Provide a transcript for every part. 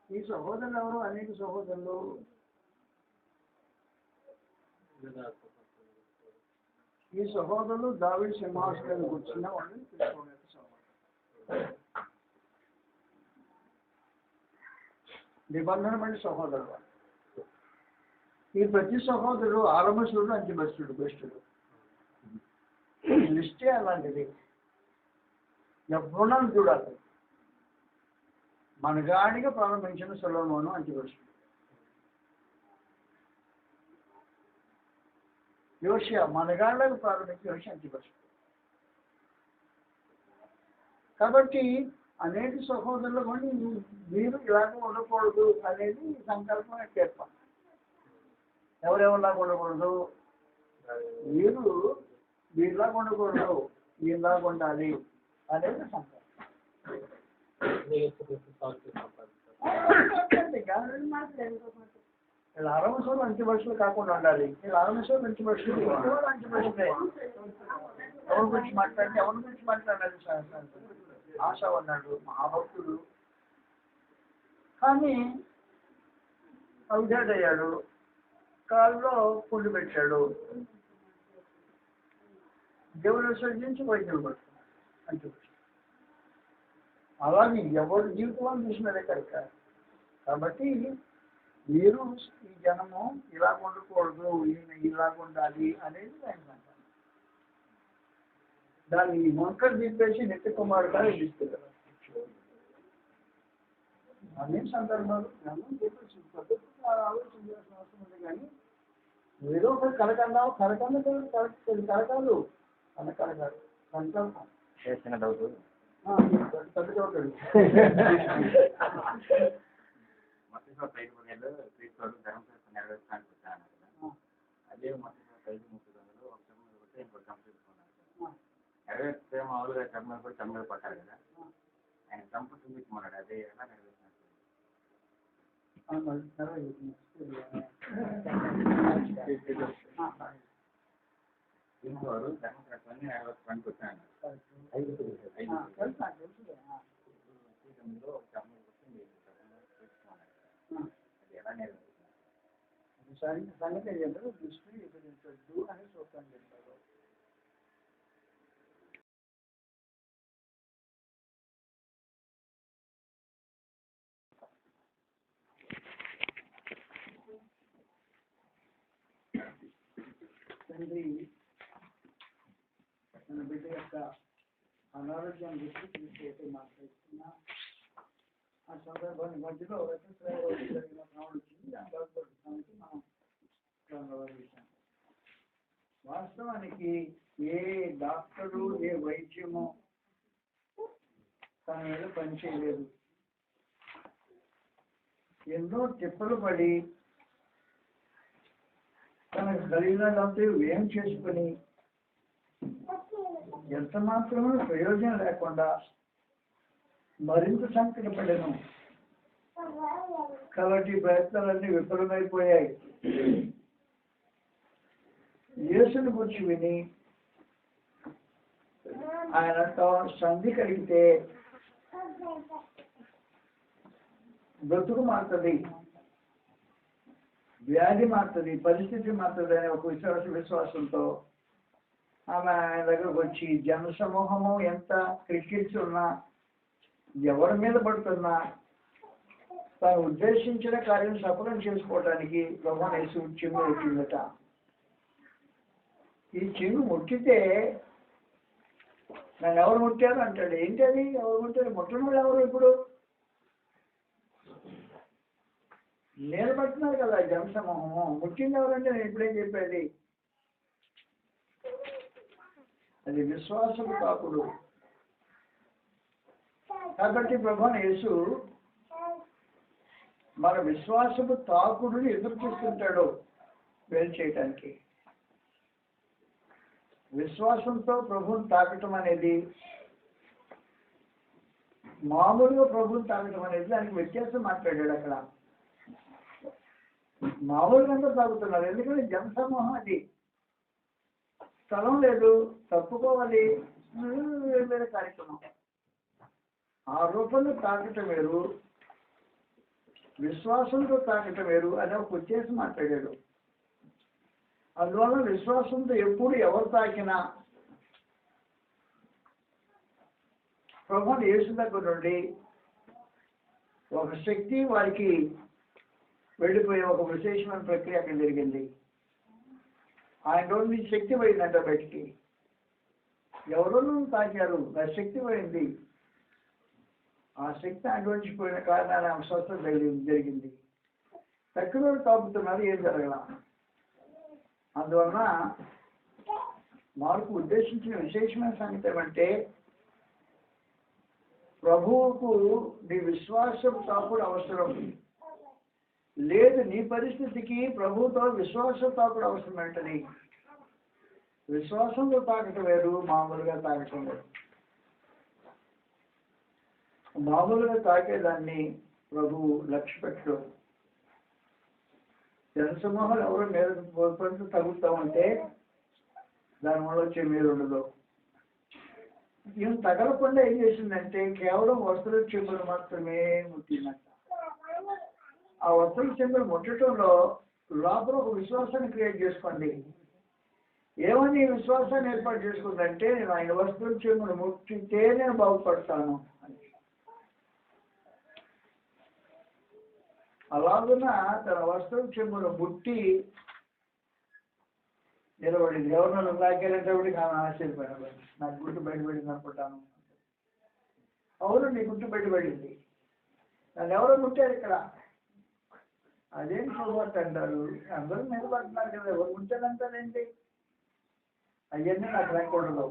ఈ సహోదరులు ఎవరు? అనేక సహోదరులు. ఈ సహోదరులు దావీదు సింహాసనం కూర్చున్న వాళ్ళని తెలుసుకోండి. సహోదరులు నిబంధన బట్టి సహోదరులు. ఈ ప్రతి సహోదరుడు ఆరంభస్తుడు, అంత్యభస్తుడు, బెస్టుడు. లిస్టే అలాంటిది. ఎవ్వరూ చూడాలి. మనగాడిగా ప్రారంభించిన సొలొమోను అంత్యభస్తుడు. యోషియా మనగాళ్ళకు ప్రారంభించిన యోషియా అంత్యభస్తుడు. కాబట్టి అనేక సహోదరులు కొని మీరు ఇలాగ ఉండకూడదు అనేది సంకల్పం ఏర్పాటు. ఎవరెవరిలాగా ఉండకూడదు? మీరు వీళ్ళలాగా ఉండకూడదు, వీళ్ళలాగా ఉండాలి అనేది సంకల్పం. ఇలా 60 సంవత్సరాలు అంత్యభస్తులు కాకుండా ఉండాలి. ఇలా 60 సంవత్సరాలు అంత్యభస్తులు అంత్యభస్తులే. ఎవరి గురించి మాట్లాడాలి? ఆశ ఉన్నాడు, మహాభక్తుడు. కానీ అవిధేయుడయ్యాడు, కాళ్ళలో పుండు పెట్టాడు, దేవుడు విసర్జించి వైద్యులు పడుతున్నాడు అంత్యభస్తుడు. అలాగే ఎవరు జీవితం చూసినదే కనుక. కాబట్టి మీరు ఈ జనము ఇలా ఉండకూడదు, ఈయన ఇలాగ ఉండాలి అనేది ఆయన సంకల్పం. దాన్ని వంకలు తీపేసి నిత్య కుమారుగా ఇస్తారు. అన్ని సందర్భాలు ఆలోచన చేయాల్సిన అవసరం ఉంది. కానీ ఏదో ఒకటి కలకందాం, కలకాలు కలకాలు కనకలకాలు సంకల్పం చేసిన డౌట్ పెద్ద డౌట్. ధర్మశాస్త్రం నెరవేర్చడానికి వచ్చాను కదా, అదే మొత్తం 5:30 ఒక చమ్మలు కొట్టి ఇంకో చంప తీసుకున్నాను. నెరవేర్స్తే మామూలుగా చమ్మలు కూడా చమ్మలు పట్టాలి కదా, ఆయన చంప చూపించమన్నాడు. అదే ఎలా నెరవేర్చినట్టు వారు ధర్మశాస్త్రాన్ని నెరవేర్చడానికి వచ్చాను. 5:30 ఒక చమ్మలు కొట్టి తీసుకున్నాను. అది ఎలా నెరవేర్చారు? సంగతి ఏంటంటే దృష్టి ఎదురించద్దు అని సూత్రం చేస్తారు. తండ్రి తన బిడ్డ యొక్క అనారోగ్యం దృష్టి తీసుకెళ్తే మాట్లాడుతున్నా. ఆ సందర్భాన్ని మధ్యలో జరిగిన ప్రాణం వచ్చింది. దాని బాధపడుతున్నానికి మనం ప్రారంభించాం. వాస్తవానికి ఏ డాక్టరు, ఏ వైద్యము తన మీద పనిచేయలేదు. ఎన్నో తిప్పలు పడి తనకు కలిగినదంతా వ్యయం చేసుకుని ఎంత మాత్రమే ప్రయోజనం లేకుండా మరింత సంకటపడను. కాబట్టి ప్రయత్నాలన్నీ విఫలమైపోయాయి. యేసుని గురించి విని ఆయనతో సంధి కలిగితే బ్రతుకు మారుతుంది, వ్యాధి మారుతుంది, పరిస్థితి మారుతుంది అనే ఒక విశ్వాసంతో ఆమె ఆయన దగ్గరకు వచ్చి జన సమూహము ఎంత క్రికెట్స్ ఉన్నా, ఎవరి మీద పడుతున్నా తాను ఉద్దేశించిన కార్యం సఫలం చేసుకోవడానికి ప్రభువైన యేసు చెంగు ముట్టిందట. ఈ చెంగు ముట్టితే నన్ను ఎవరు ముట్టారు అంటాడు. ఏంటి అది? ఎవరు ముట్టారు? ముట్టడం వాళ్ళు ఎవరు? ఇప్పుడు నిలబడుతున్నారు కదా జన సమూహము. ముట్టింది ఎవరంటే నేను ఇప్పుడేం చెప్పేది, అది విశ్వాసము కాకుడు. కాబట్టి ప్రభువైన యేసు మన విశ్వాసపు తాకుడుని ఎదురు చూస్తుంటాడు వేలు చేయటానికి. విశ్వాసంతో ప్రభువుని తాకటం అనేది, మామూలుగా ప్రభువుని తాకటం అనేది, దానికి వ్యత్యాసం మాట్లాడాడు అక్కడ. మామూలుగా అంతా తాగుతున్నారు, ఎందుకంటే జనసమూహం, అది స్థలం లేదు, తప్పుకోవాలి, వేరే కార్యక్రమం. ఆ రూపంలో తాకటం వేరు, విశ్వాసంతో తాకటం వేరు అని ఒక ఉద్దేశం మాట్లాడాడు. అందువల్ల విశ్వాసంతో ఎప్పుడు ఎవరు తాకినా ప్రభువుని యేసు దగ్గర నుండి ఒక శక్తి వారికి వెళ్ళిపోయే ఒక విశేషమైన ప్రక్రియ అక్కడ జరిగింది. ఆయన రోజు శక్తి పోయిందంట బయటికి. ఎవరో తాకారు, ఆ శక్తి పోయింది. ఆ శక్తి ఆయన పోయిన కారణాలు ఆమె స్వస్థత జరిగింది. తక్కువ తాపుతున్నారు, ఏం జరగల. అందువలన మార్పు ఉద్దేశించిన విశేషమైన సంగతి ఏమంటే, ప్రభువుకు నీ విశ్వాసం తాకుడు అవసరం లేదు. నీ పరిస్థితికి ప్రభువుతో విశ్వాసం తాకుడు అవసరం ఏంటని. విశ్వాసంతో తాకటం వేరు, మామూలుగా తాకటం వేరు. మామూలుగా తాకేదాన్ని ప్రభువు లక్ష్య పెట్టడు. జనసమూహాలు ఎవరో మీద తగులుతామంటే దానివల్ల వచ్చే మీరు ఉండదు. ఈయన తగలకుండా ఏం చేసిందంటే కేవలం వస్త్ర చెంబులు మాత్రమే ముట్టిందంట. ఆ వస్త్ర చెంబులు ముట్టడంలో లోపల ఒక విశ్వాసాన్ని క్రియేట్ చేసుకోండి. ఏమని విశ్వాసాన్ని ఏర్పాటు చేసుకుందంటే, నేను ఆయన వస్త్రం చెంబులు ముట్టితే నేను బాగుపడతాను అని. అలాగున తన వస్త్రం చెంబులు ముట్టి నిలబడింది. ఎవరినో తాకేటప్పటికి ఆమె ఆశ్చర్యపోయాను, నాకు గుట్టు బయటపడింది అనుకుంటాను. అవును, నీ గుట్టు బయటపడింది. నన్ను ఎవరో ముట్టారు ఇక్కడ. అదేం చూడబట్టు అంటారు, అందరూ నిలబడుతున్నారు కదా, ఎవరు ముట్టారంటారేంటి? అవన్నీ నాకు లేకూడదు.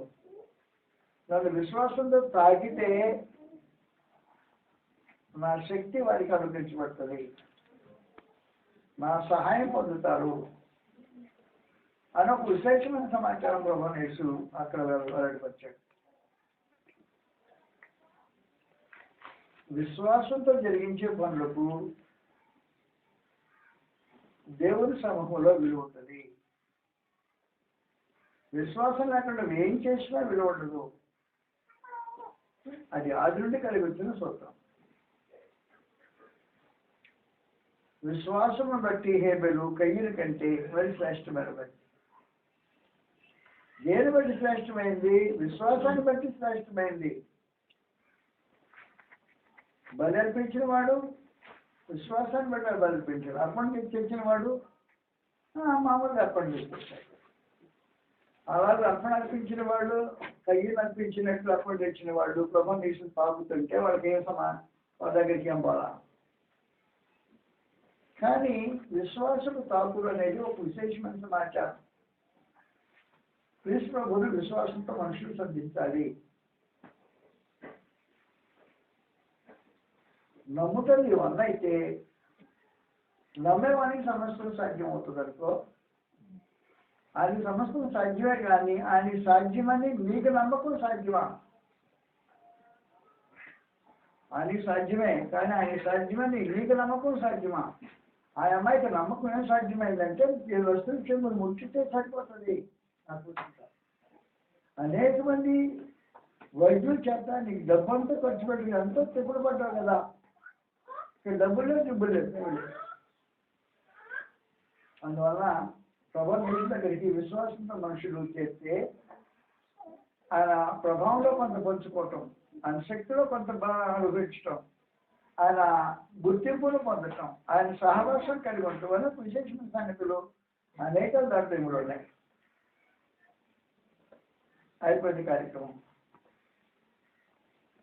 నన్ను విశ్వాసంతో తాకితే నా శక్తి వారికి అనుగ్రహించబడుతుంది, నా సహాయం పొందుతారు అని ఒక విశేషమైన సమాచారం ప్రభువుని యేసు అక్కడ వెల్లడిపరిచాడు. విశ్వాసంతో జరిగించే పనులకు దేవుని సమూహంలో విలువ ఉంటుంది. విశ్వాసం లేకుండా ఏం చేసినా విలువ ఉండదు. అది ఆది నుండి కలిగి వచ్చిన సూత్రం. విశ్వాసము బట్టి హేబెలు కయ్యూని కంటే మరి శ్రేష్టమైన బట్టి. దేని బట్టి శ్రేష్టమైంది? విశ్వాసాన్ని బట్టి శ్రేష్టమైంది. బలి అర్పించిన వాడు విశ్వాసాన్ని బట్టి బలి అర్పించాడు. అర్పణ తెచ్చిన వాడు మామూలుగా అర్పణ తీసుకొచ్చాడు. అలాగే అర్పణ అర్పించిన వాళ్ళు కయ్యూని అర్పించినట్లు అర్పణ తెచ్చిన వాళ్ళు ప్రభువుని యేసు తాగుతుంటే వాళ్ళకి ఏం వాళ్ళ దగ్గరికి ఏం పోలా. కానీ విశ్వాసము తాకుడు అనేది ఒక విశేషమైన సమాచారం. క్రీస్తు ప్రభువుని విశ్వాసంతో మనుషులు సంధించాలి. నమ్ముతుంది వల్ల అయితే నమ్మేవానికి సమస్తం సాధ్యం అవుతుంది అనుకో. ఆయన సమస్తం సాధ్యమే, కానీ ఆయన సాధ్యమని మీకు నమ్మకం సాధ్యమా? ఆయన సాధ్యమే, కానీ ఆయన సాధ్యమని మీకు నమ్మకం సాధ్యమా? ఆ అమ్మాయికి నమ్మకం ఏం సాధ్యమైందంటే ఈ వస్తువు చెంబులు ముట్టితే సరిపోతుంది. అనేక మంది వైద్యులు చేత నీకు డబ్బు అంతా ఖర్చు పెట్టి ఎంతో తిప్పుడు పడ్డావు కదా, ఇక్కడ డబ్బులు లేదు, దిబ్బులు లేదు. అందువల్ల ప్రభువు దగ్గరికి విశ్వాసంతో మనుషులు చేస్తే ఆయన ప్రభావంలో కొంత పంచుకోవటం, ఆయన శక్తిలో కొంత అనుభవించటం, ఆయన గుర్తింపును పొందటం, ఆయన సహవాసం కలిగి ఉండటం వల్ల విశేషమైన సంగతులు అనేక దాంట్లో కూడా ఉన్నాయి. అయిపోయింది కార్యక్రమం.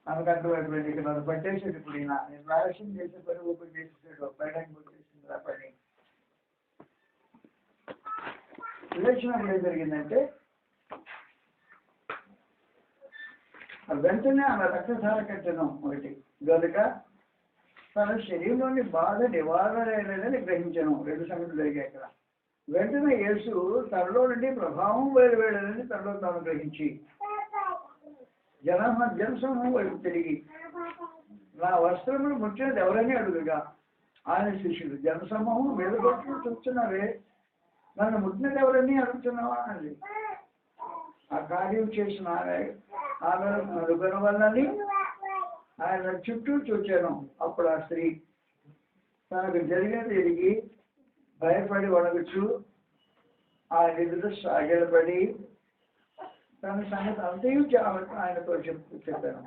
ఆమెకు అర్థమైపోయింది, ఇక నన్ను పట్టేసేది. ఇప్పుడు ఈయన నేను రాయసం చేసే పని ఓపెన్ చేసేసాడు, బయటకు వచ్చేసింది ఆ పని. వివేచనప్పుడు ఏం జరిగిందంటే వెంటనే ఆమె రక్తధార కట్టడం ఒకటి కనుక తన శరీరంలోని బాధ నివారణని గ్రహించను. రెండు సంగతులు జరిగాయి అక్కడ. వెంటనే యేసు తనలో నుండి ప్రభావం వేరువేడని తనలో తాను గ్రహించి జనసమూహం వైపు తిరిగి నా వస్త్రములు ముట్టినది ఎవరని అడుగుగా ఆయన శిష్యుడు జనసమూహం మీద కొట్టుకుని చూస్తున్నారే, నన్ను ముట్టినది ఎవరని అడుగుతున్నావా అని. ఆ కార్యం చేసిన ఆమె నలుగురు వల్లని ఆయన చుట్టూ చూచాను. అప్పుడు ఆ స్త్రీ తనకు జరిగేది ఎరిగి భయపడి వణగుచు ఆయన ఎదురు సాగిలపడి తన సంగతి అంతయు ఆయనతో చెప్పాను.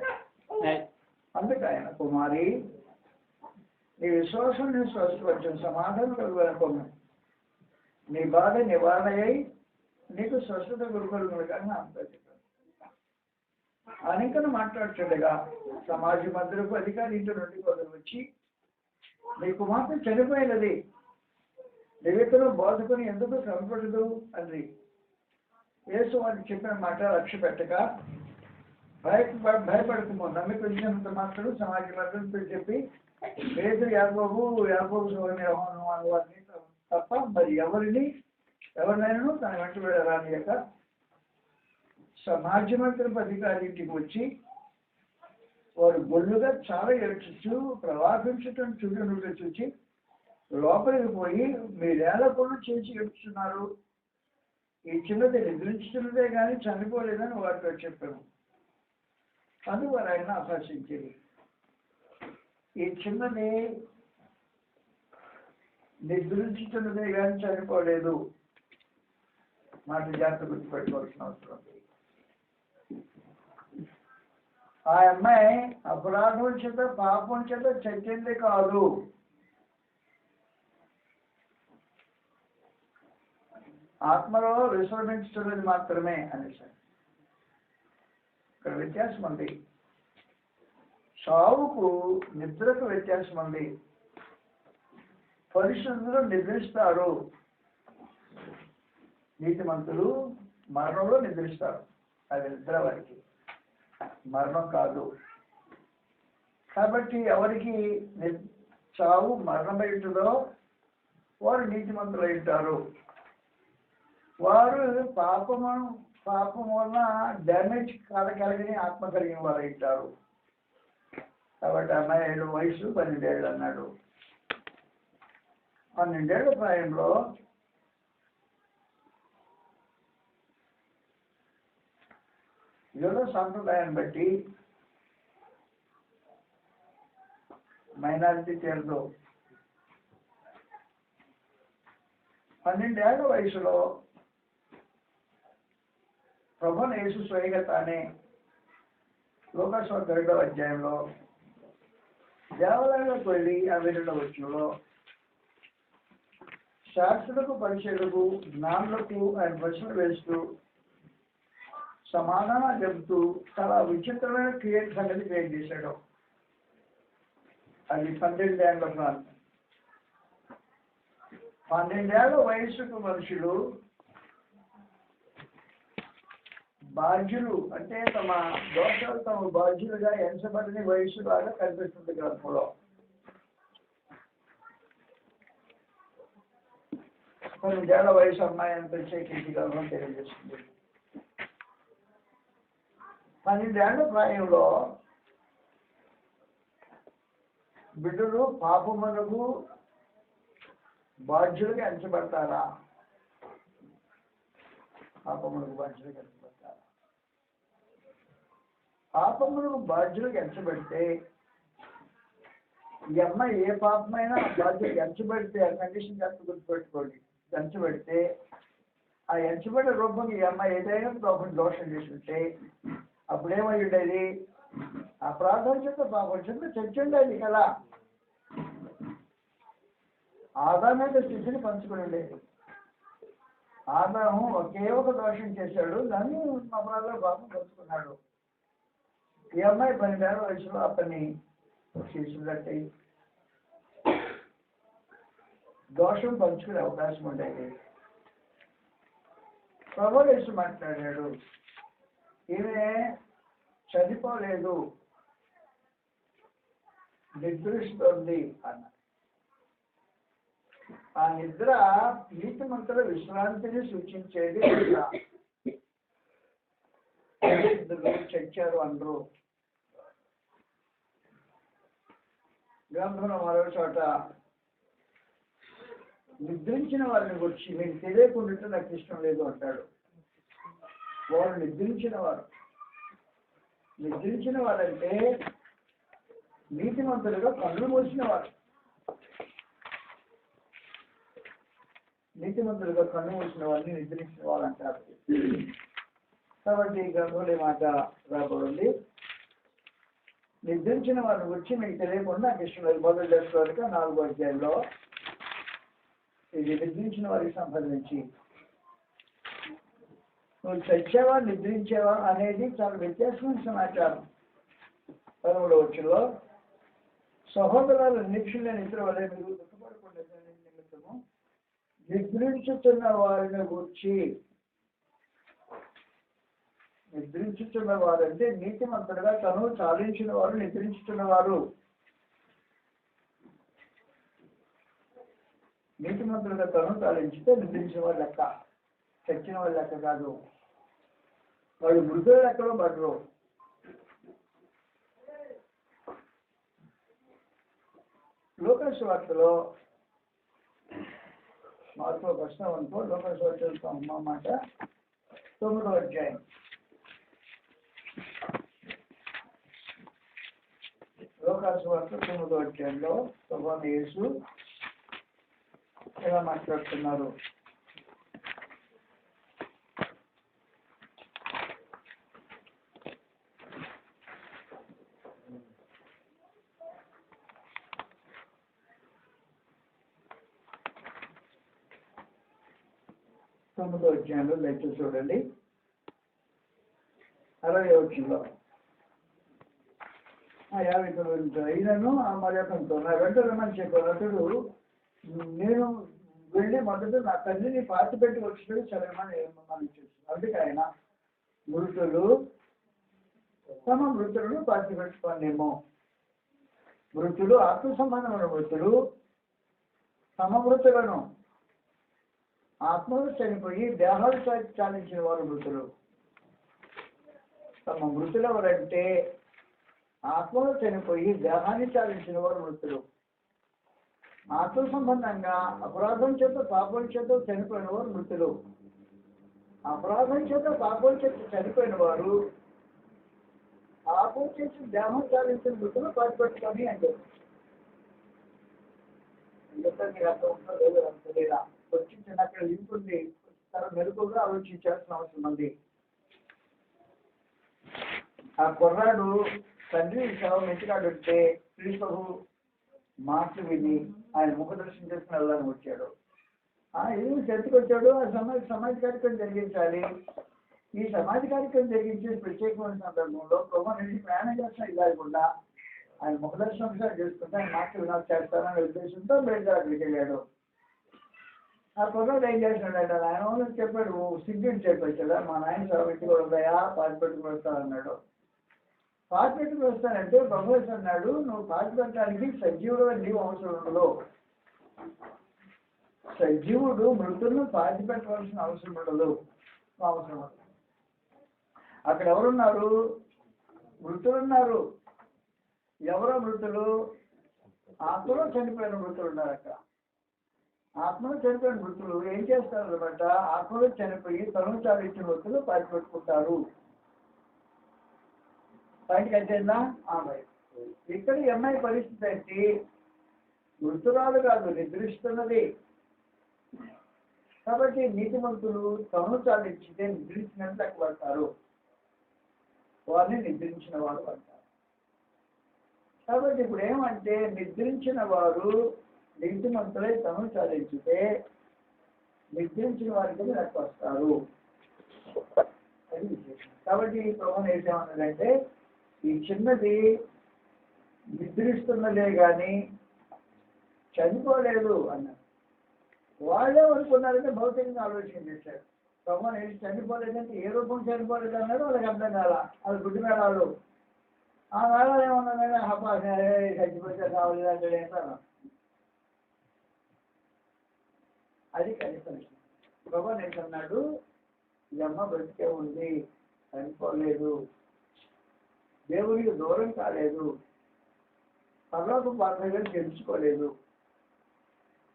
అందుకు ఆయన, కుమారి, నీ విశ్వాసం నేను స్వస్థపరిచిన, సమాధానం కలుగును, నీ బాధ నివారణ అయి నీకు స్వస్థత గురుకలు కానీ అంతా చెప్పాను. అనేకను మాట్లాడుతుండగా సమాజ మందిరపు అధికారి ఇంటి నుండి కొందరు వచ్చి, నీ కుమార్తె చనిపోయినది, దేవతను బోధకుని ఎందుకు కనపడదు అని యేసు వారికి చెప్పిన మాట లక్ష్య పెట్టక, భయపడకము, నమ్మికొచ్చినంత మాత్రం సమాజ మందిరంతో చెప్పి పేతురు యాకోబు వారిని తప్ప మరి ఎవరినైనా తన వెంట వెళ్ళరాని యొక్క సమాజ మందిరపు అధికారి ఇంటికి వచ్చి వారు గొల్లుగా చాలా ఏడ్చు ప్రవాహించటం చుట్టూ చూచి లోపలికి పోయి, మీరేళ్ళకుండా చేసి ఏడుస్తున్నారు, ఈ చిన్నది నిద్రించుతున్నదే కానీ చనిపోలేదని వారితో చెప్పాము. అందుకు వారు ఆయన ఆకర్షించేది. ఈ చిన్నది నిద్రించుతున్నదే కానీ చనిపోలేదు మాట జాగ్రత్త గుర్తుపెట్టుకోవాల్సిన అవసరం ఉంది. ఆ అమ్మాయి అపరాధం చేత పాపం చేత చచ్చింది కాదు, ఆత్మలో విశ్రమించుతున్నది మాత్రమే అనేసారు. ఇక్కడ వ్యత్యాసం ఉంది. సావుకు నిద్రకు వ్యత్యాసం ఉంది. పరిశుద్ధులు నిద్రిస్తారు, నీతిమంతులు మరణంలో నిద్రిస్తారు. అది నిద్ర వారికి, మరణం కాదు. కాబట్టి ఎవరికి చావు మరణమై ఉంటుందో వారు నీతిమంతులు అయి ఉంటారు. వారు పాపం వలన డ్యామేజ్ కలిగిన ఆత్మ కలిగిన వారు ఉంటారు. కాబట్టి అమ్మాయి వయసు 12 ఏళ్ళు అన్నాడు. 12 ఏళ్ల ప్రాయంలో యూద సాంప్రదాయాన్ని బట్టి మైనారిటీ చేరదు. 12 ఏళ్ల వయసులో ప్రభువును యేసు స్వయంగా తానే లోకాసువార్త 2వ అధ్యాయంలో దేవాలయంలోకి వెళ్ళి ఆ 2వ వచనంలో శాస్త్రులకు పరిచయులకు జ్ఞానులకు ఆయన ప్రశ్నలు వేస్తూ సమాధానాలు చెబుతూ చాలా విచిత్రమైన సంగతి క్రియేట్ చేశాడు. అది 12 ఏళ్ల ప్రాంతం. 12 ఏళ్ల వయసుకు మనుషులు బాధ్యులు అంటే తమ దోషాలు తమ బాధ్యులుగా ఎంచబడిన వయసు లాగా కనిపిస్తుంది గ్రంథంలో. 12 ఏళ్ల వయసు అమ్మాయి అని ప్రత్యేకించి గ్రంథం తెలియజేస్తుంది. 12 ఏళ్ల ప్రాయంలో బిడ్డలు పాపములకు బాధ్యులుగా ఎంచబడతారా? పాపములకు బాధ్యులుగా ఎంచబడతారా? పాపములకు బాధ్యులుగా ఎంచబడితే ఈ అమ్మాయి ఏ పాపమైనా బాధ్యులు ఎంచబడితే ఆ కండిషన్ జాగ్రత్త గుర్తుపెట్టుకోండి. ఎంచబడితే ఆ ఎంచబడిన రూపం ఈ అమ్మాయి ఏదైనా దోషం చేస్తుంటే అప్పుడేమై ఉండేది? అపరాధం చేత పాపం చేత చచ్చి ఉండేది కదా. ఆదాము యొక్క స్థితిని పంచుకుని ఉండేది. ఆదాము ఒకే ఒక దోషం చేశాడు, దాన్ని అపరాధాలు పాపం పంచుకున్నాడు. ఈ అమ్మాయి 12 ఏళ్ల వయసులో అతన్ని చేసినట్టు దోషం పంచుకునే అవకాశం ఉండేది. ప్రభువు యేసు మాట్లాడాడు, ఈమె చనిపోలేదు, నిద్రిస్తుంది అన్న. ఆ నిద్ర నీతిమంతుల విశ్రాంతిని సూచించేది. చచ్చారు అందరూ. గ్రంథంలో మరో చోట నిద్రించిన వారిని గురించి మీకు తెలియకుండా నాకు ఇష్టం లేదు అంటాడు. వారు నిద్రించిన వారంటే నీతిమంతులుగా కళ్ళు మూసిన వారు. నీతిమంతులుగా కన్ను మూసిన వారిని నిద్రించిన వాళ్ళు అంటారు. కాబట్టి ఈ గ్రంథంలో ఈ మాట రాబడింది. నిద్రించిన వారిని గురించి మీకు తెలియకుండా కృష్ణుడు మొదలు చేసుకోవాలి 4వ అధ్యాయంలో ఇది నిద్రించిన వారికి సంబంధించి. నువ్వు చచ్చేవా నిద్రించేవా అనేది చాలా వ్యత్యాసమైన సమాచారం. 13వ వచనంలో సహోదరుల నిరీక్షణ నిద్ర వల్ల మీరు దుఃఖపడకుండా నిమిత్తము నిద్రించుతున్న వారిని గురించి. నిద్రించుతున్న వారు అంటే నీతిమంతులుగా తను చాలించిన వారు నిద్రించుతున్న వారు. నీతిమంతులుగా తను చాలించితే నిద్రించిన వారు లెక్క, చచ్చిన వాళ్ళ లెక్క కాదు. వాళ్ళు మృతుల లెక్కలో పడరు. లోకాసు వార్తలో మార్పు ప్రశ్నవంతో లోకాసు వార్తలతో అమ్మ మాట 9వ అధ్యాయం. లోకాసు వార్త 9వ అధ్యాయంలో ప్రభువైన యేసు ఎలా మాట్లాడుతున్నారు. తొమ్మిదో అధ్యాయంలో లెక్క చూడండి 60వ వచనంలో 50 అయినను ఆ మర్యాదంతో నా వెంట రమ్మని చెప్పాను. అతడు నేను వెళ్ళి మొదట నా తల్లిని పాతి పెట్టి వచ్చినట్టు చదవమని మనం చేస్తున్నాం. అందుకే ఆయన మృతులు తమ మృతులను పాతి పెట్టుకోండేమో. మృతులు ఆత్మ సంబంధమైన మృతులు తమ మృతులను, ఆత్మలు చనిపోయి దేహాలు చాలించిన వారు మృతులు. తమ మృతులు ఎవరంటే ఆత్మలు చనిపోయి దేహాన్ని చాలించిన వారు మృతులు. ఆత్మ సంబంధంగా అపరాధం చేత పాపం చేత చనిపోయిన వారు మృతులు. అపరాధం చేత పాపం చేత చనిపోయిన వారు పాపం చేసి దేహం చాలించిన మృతులు పాటుపెట్టుకొని అని చెప్పారు. మీకు అర్థం ఉందో లేదో అంత లేదా వచ్చింది అక్కడ లింక్ ఉంది. తర్వాత మెరుగుగా ఆలోచించాల్సిన అవసరం ఉంది. ఆ కుర్రాడు తండ్రి శవం ఇంటికాడు వస్తే క్రీస్తు మాటలు విని ఆయన ముఖ దర్శనం చేసుకుని వెళ్ళాలని వచ్చాడు. ఇది చర్చకు వచ్చాడు. ఆ సమాజ కార్యక్రమం జరిగించాలి. ఈ సమాజ కార్యక్రమం జరిగించే ప్రత్యేకమైన సందర్భంలో ప్రభు నుంచి ప్రయాణం చేస్తున్నా ఇలాగకుండా ఆయన ముఖ దర్శనం చేసుకుంటే ఆయన మాటలు వినాలి చేస్తాననే ఉద్దేశంతో బయలుదేరికి వెళ్ళాడు. ఆ కుర్రాడు ఏం చేస్తున్నాడు? ఆయన వాళ్ళకి చెప్పాడు, సిగ్గుని చెప్పాడు కదా, మా నాయన శవం ఇంటికి వస్తాయా పాతి పెట్టుకుని వస్తానన్నాడు. పాతి పెట్టుకుని వస్తానంటే ప్రభు అన్నాడు, నువ్వు పాతి పెట్టడానికి సజీవుడు నీవు అవసరం ఉండదు. సజీవుడు మృతులను పాతి పెట్టవలసిన అవసరం ఉండదు. అవసరం ఉండదు. అక్కడ ఎవరున్నారు? మృతులు ఉన్నారు. ఎవరో మృతులు? ఆత్మలో చనిపోయిన మృతులు ఉన్నారు. అక్కడ ఆత్మలో చనిపోయిన మృతులు ఏం చేస్తారు అనమాట? ఆత్మలో చనిపోయి తను చాలించిన మృతులు పాతి పెట్టుకుంటారు. బయటకు వచ్చేదా? ఇక్కడ ఈ అమ్మాయి పరిస్థితి ఏంటి? మృతురాలు కాదు, నిద్రిస్తున్నది. కాబట్టి నీతిమంతులు తను చాలించితే నిద్రించినట్టు లెక్క పడతారు. వారిని నిద్రించిన వారు అంటారు. కాబట్టి ఇప్పుడు ఏమంటే నిద్రించిన వారు నీతిమంతులై తను చాలించితే నిద్రించిన వారికి లెక్క వస్తారు. అది విశేషం. కాబట్టి ఈ ప్రభుత్వం ఏమన్నదంటే ఈ చిన్నది నిద్రిస్తున్నదే కానీ చనిపోలేదు అన్నారు. వాళ్ళే అనుకున్నారంటే భౌతికంగా ఆలోచన చేశారు. ప్రభుత్వం ఏది చనిపోలేదంటే ఏ రూపం చనిపోలేదు అన్నాడు. వాళ్ళకి అర్థం కాల. అది గుడ్డి మేళాలు. ఆ మేళాలు ఏమన్నా హబ్బా చచ్చిపోతే కావలేదంటే ఏంటారు. అది కనీసం ప్రభుత్వం ఏంటన్నాడు, ఈ అమ్మ బ్రతికే ఉంది, చనిపోలేదు, దేవునికి దూరం కాలేదు, పర్లోక పాత్రగా తెలుసుకోలేదు,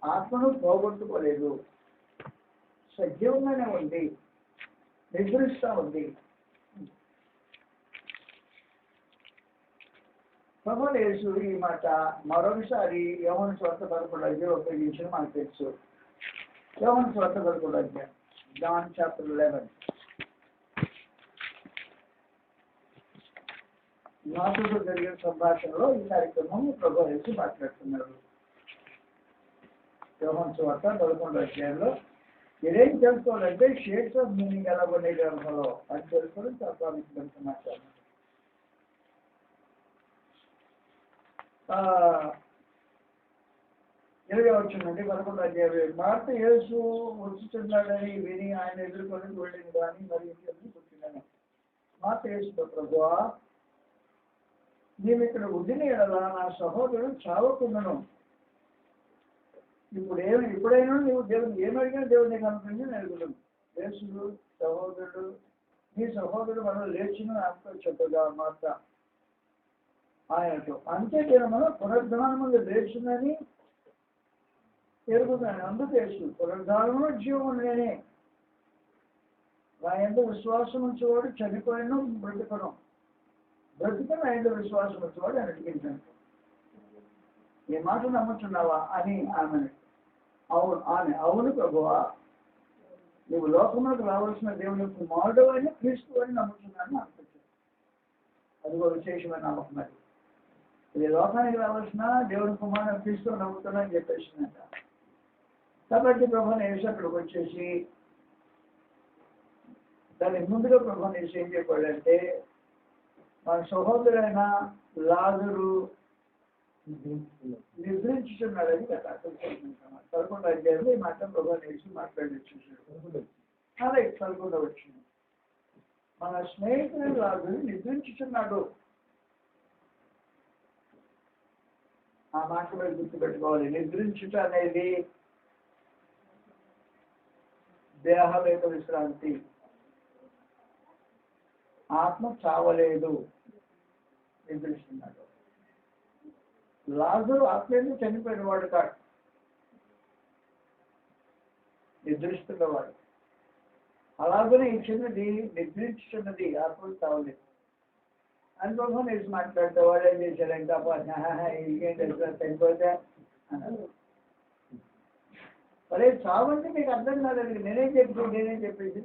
ఆత్మను పోగొట్టుకోలేదు, సజీవంగానే ఉంది, నిద్రిస్తూ ఉంది. ప్రభువు యేసు ఈ మాట మరొకసారి యోహాను సువార్త 11:5 ఉపయోగించిన మనకు తెలుసు. యోహాను సువార్త 11వ అధ్యాయం, జాన్ చాప్టర్ 11. నాతో జరిగిన సంభాషణలో ఈ కార్యక్రమం ప్రభు యేసు మాట్లాడుతున్నారు. యోహాను సువార్త 11వ అధ్యాయంలో మీరేం తెలుసుకోవాలంటే షేడ్స్ ఆఫ్ మీనింగ్ ఎలా ఉండే గ్రంథంలో అని తెలుసుకోవడం చాలా ప్రాముఖ్యమైన సమాచారం. 20వ వచనం నుండి 11వ అధ్యాయం. మార్త యేసు వచ్చుతున్నాడని విని ఆయన ఎదుర్కొని వెళ్ళింది కానీ మరి ఎందుకు పుట్టినాను. మార్త యేసుతో, ప్రభువా నీవు ఇక్కడ ఉండిన ఎడల నా సహోదరుడు చావకుండాను. ఇప్పుడైనా నీవు దేవుని ఏమడిగినా దేవుడిని కనుక అడుగుతాను. యేసుడు సహోదరుడు, నీ సహోదరుడు మనం లేచిన అంత చెప్పగా మార్త ఆయనతో, అంతే మనం పునరుద్ధానముగా లేచిందని ఎరుగుతున్నాను. అందుకు యేసు, పునరుద్ధానము జీవం నేనే, నా యందు విశ్వాసం ఉంచేవాడు చనిపోయిన బ్రతికను, బ్రతికను ఆయన విశ్వాసం వచ్చేవాడు ఆయన అడిగించాను. ఏ మాట నమ్ముతున్నావా అని అవును ప్రభువా, నువ్వు లోకంలోకి రావాల్సిన దేవుని కుమారుడు అని క్రీస్తు అని నమ్ముతున్నాను అనుకుంటున్నాను. అది ఒక విశేషమైన నమ్మకం. అది ఇది లోకానికి రావాల్సిన దేవుని కుమారుడు క్రీస్తు నమ్ముతున్నా అని చెప్పేసిందంట. కాబట్టి ప్రభు యేసు అక్కడికి వచ్చేసి దానికి ముందుగా ప్రభు యేసు ఏం చెప్పాడంటే, మన సహోదరైన లాజరు నిద్రించుతున్నాడని కదా 11వ అధ్యాయంలో ఈ మాట ప్రభు యేసు మాట్లాడేసేసాడు. అలాగే 11వ వచ్చింది, మన స్నేహితుడు లాజరు నిద్రించుతున్నాడు. ఆ మాట మీద గుర్తుపెట్టుకోవాలి. నిద్రించుట అనేది దేహవేద విశ్రాంతి, ఆత్మ చావలేదు, నిద్రిస్తున్నాడు. లాజరు ఆత్మీయంగా చనిపోయిన వాడు కాదు, నిద్రిస్తున్నవాడు. అలాగనే ఈ చిన్నది నిద్రించుతున్నది, ఆత్మ చావలేదు. అనుభవం వేసి మాట్లాడితే వాడు ఏం చేశాడంటే, ఇంకేంటి చనిపోతే అన్నారు. అరే చావంటే మీకు అర్థం కాలేదు, నేనేం చెప్పేసి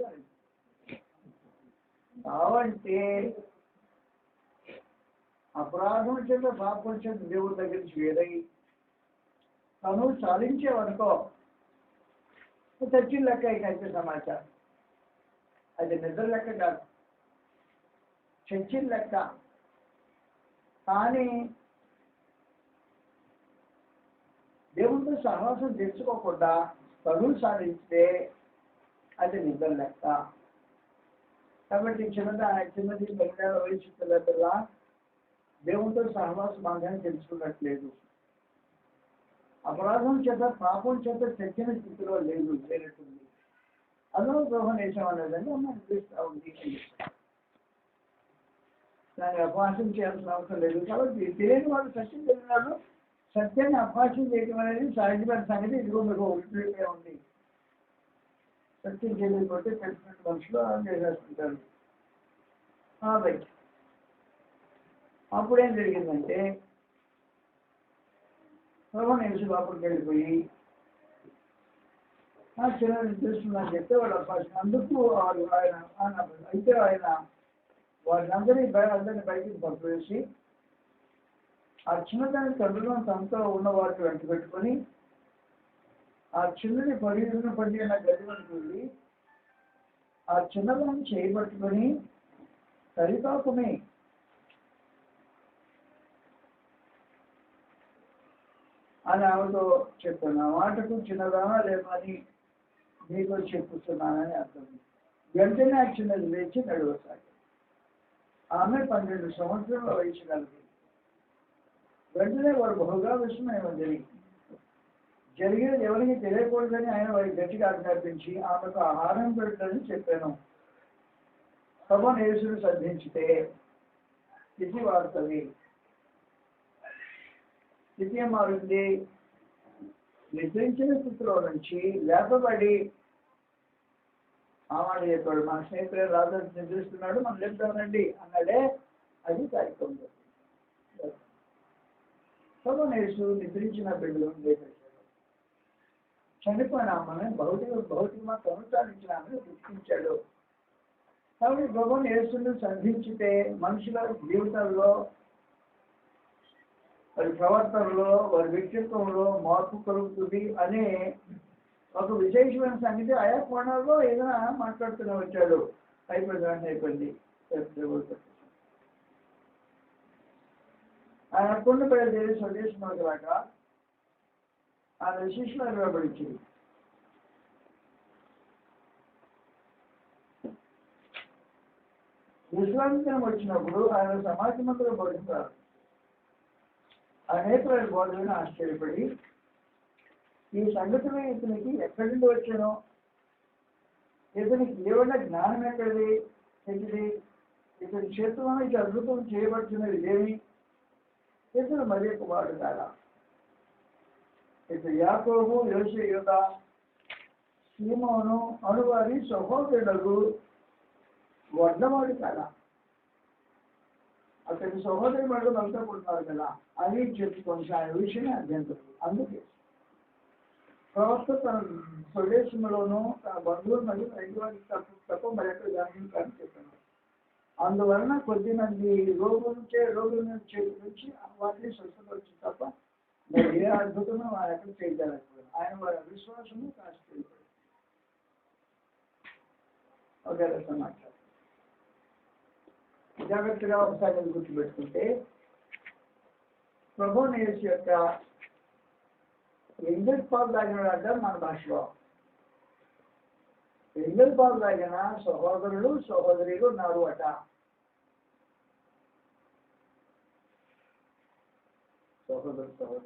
చావంటే అపరాధం చేత పాపం చేత దేవుడి దగ్గర నుంచి వేరై తను సాధించేవనుకో చచ్చిన లెక్క అయితే సమాచారం. అది నిద్ర లెక్క కాదు, చచ్చిన లెక్క. కానీ దేవుడితో సహవాసం తెచ్చుకోకుండా తగులు సాధిస్తే అది నిద్ర లెక్క. కాబట్టి చిన్నది 10 వయసు పిల్లల దేవుడితో సహవాస భాగాన్ని తెలుసుకున్నట్లేదు. అపరాధం చేత పాపం చేత చచ్చిన స్థితిలో లేనట్టుంది. అందులో ద్రోహం వేసామన్నదని అమ్మ అనిపిస్తూ ఉంది. దాన్ని అపహాసం చేయాల్సిన అవసరం లేదు. కాబట్టి తెలియని వాళ్ళు సత్యం తెలియనాడు, సత్యాన్ని అపహాసం చేయడం అనేది సహజమైన సంగతి. ఇదిగో మీకు ఉల్లిపోయి ఉంది. సత్యం చేయలేకపోతే తెలిసిన మనుషులు చేసేస్తుంటారు. రైట్. అప్పుడేం జరిగిందంటే ప్రభు యేసు లోపలికి వెళ్ళిపోయి చిన్న తెలుస్తుందని చెప్తే వాడు అపహాసం. అందుకు అయితే ఆయన అందరినీ బయటికి పంపివేసి ఆ చిన్నదాని తండ్రులను తనతో ఉన్న వాటిని వెంట పెట్టుకొని ఆ చిన్నది పడిన గదిలోకి వెళ్ళి ఆ చిన్నదాన్ని చేయబట్టుకొని సరిపాకుని అని ఆమెతో చెప్పాను. ఆ మాటకు చిన్నదానా లేమని నీతో చెప్పుతున్నానని అర్థం. వెంటనే ఆ చిన్నది లేచి నడవసాగి. ఆమె 12 సంవత్సరాల వయసు కలిగి. వెంటనే వారు బహుగా విస్మయం జరిగినది ఎవరికి తెలియకూడదని ఆయన వారికి గట్టిగా ఆజ్ఞాపించి ఆమెకు ఆహారం పెట్టదని చెప్పాను. ప్రభు యేసును సంధించితే స్థితి వాడుతుంది. స్థితి ఏం మారింది? నిద్రించిన స్థితిలో నుంచి లేపబడి ఆ మాట చెప్పాడు, మన స్నేహితులు రాజు నిద్రిస్తున్నాడు, మనం లేపుతామండి అన్నాడే. అది కార్యక్రమం. ప్రభు యేసు నిద్రించిన బిడ్డలను లేపేశాడు. చనిపోయిన ఆమెను భౌతికమా కొనసాగించిన ఆమెను గుర్తించాడు. కాబట్టి ప్రభువుని యేసును సంధించితే మనుషుల జీవితాల్లో, వారి ప్రవర్తనలో, వారి వ్యక్తిత్వంలో మార్పు కలుగుతుంది అనే ఒక విశేషమైన సంగతి ఆయా కోణాల్లో ఏదైనా మాట్లాడుతూనే వచ్చాడు. అయిపోయింది. ఆయన అక్కడ బయలుదేరి స్వదేశంలోకి రాక ఆయన శిష్యులు నిలబడించింది. విశ్రాంతి వచ్చినప్పుడు ఆయన సమాజ మందిలో బోధించారు. అనేక బోధన ఆశ్చర్యపడి ఈ సంగతులు ఇతనికి ఎక్కడి నుండి వచ్చానో, ఇతనికి ఏమైనా జ్ఞానం ఎక్కడిది, ఇతని చేతుల్లో ఇది అద్భుతం చేయబడుతున్నది ఇదేమి, ఇతను మరీ కుమారుడు కాదా, ఇతను యాకోబు, యోసేపు, యూదా, సీమోను అనువారి సహోదరులకు వడ్లవాడు కాదా, అతని సహోదరి వాళ్ళు అంతా పుట్టినారు కదా అని చెప్పుకొని ఆయన విషయమే అభ్యంతరం. అందుకే ప్రవక్త తన స్వదేశంలోనూ తన బంధువులు మరియు రైతువారికి తప్ప మరెక్కడ దాని చెప్పాను. అందువలన కొద్దిమంది రోగుల నుంచి వాటిని స్వస్థపరిచి తప్ప మరి ఏ అద్భుతమో వారు ఎక్కడ చేయగలకపోయారు. ఆయన వారి అవిశ్వాసము కాసిపోయారు. ఒకే రకం మాట్లాడు. జాగ్రత్తగా ఒకసారి గుర్తుపెట్టుకుంటే ప్రభువుని యేసు యొక్క ఎంగిల్ పాలు తాగినాడు అంటారు మన భాషలో. ఎంగిల్ పాలు తాగిన సహోదరులు సహోదరులు ఉన్నారు అట. సహోదరు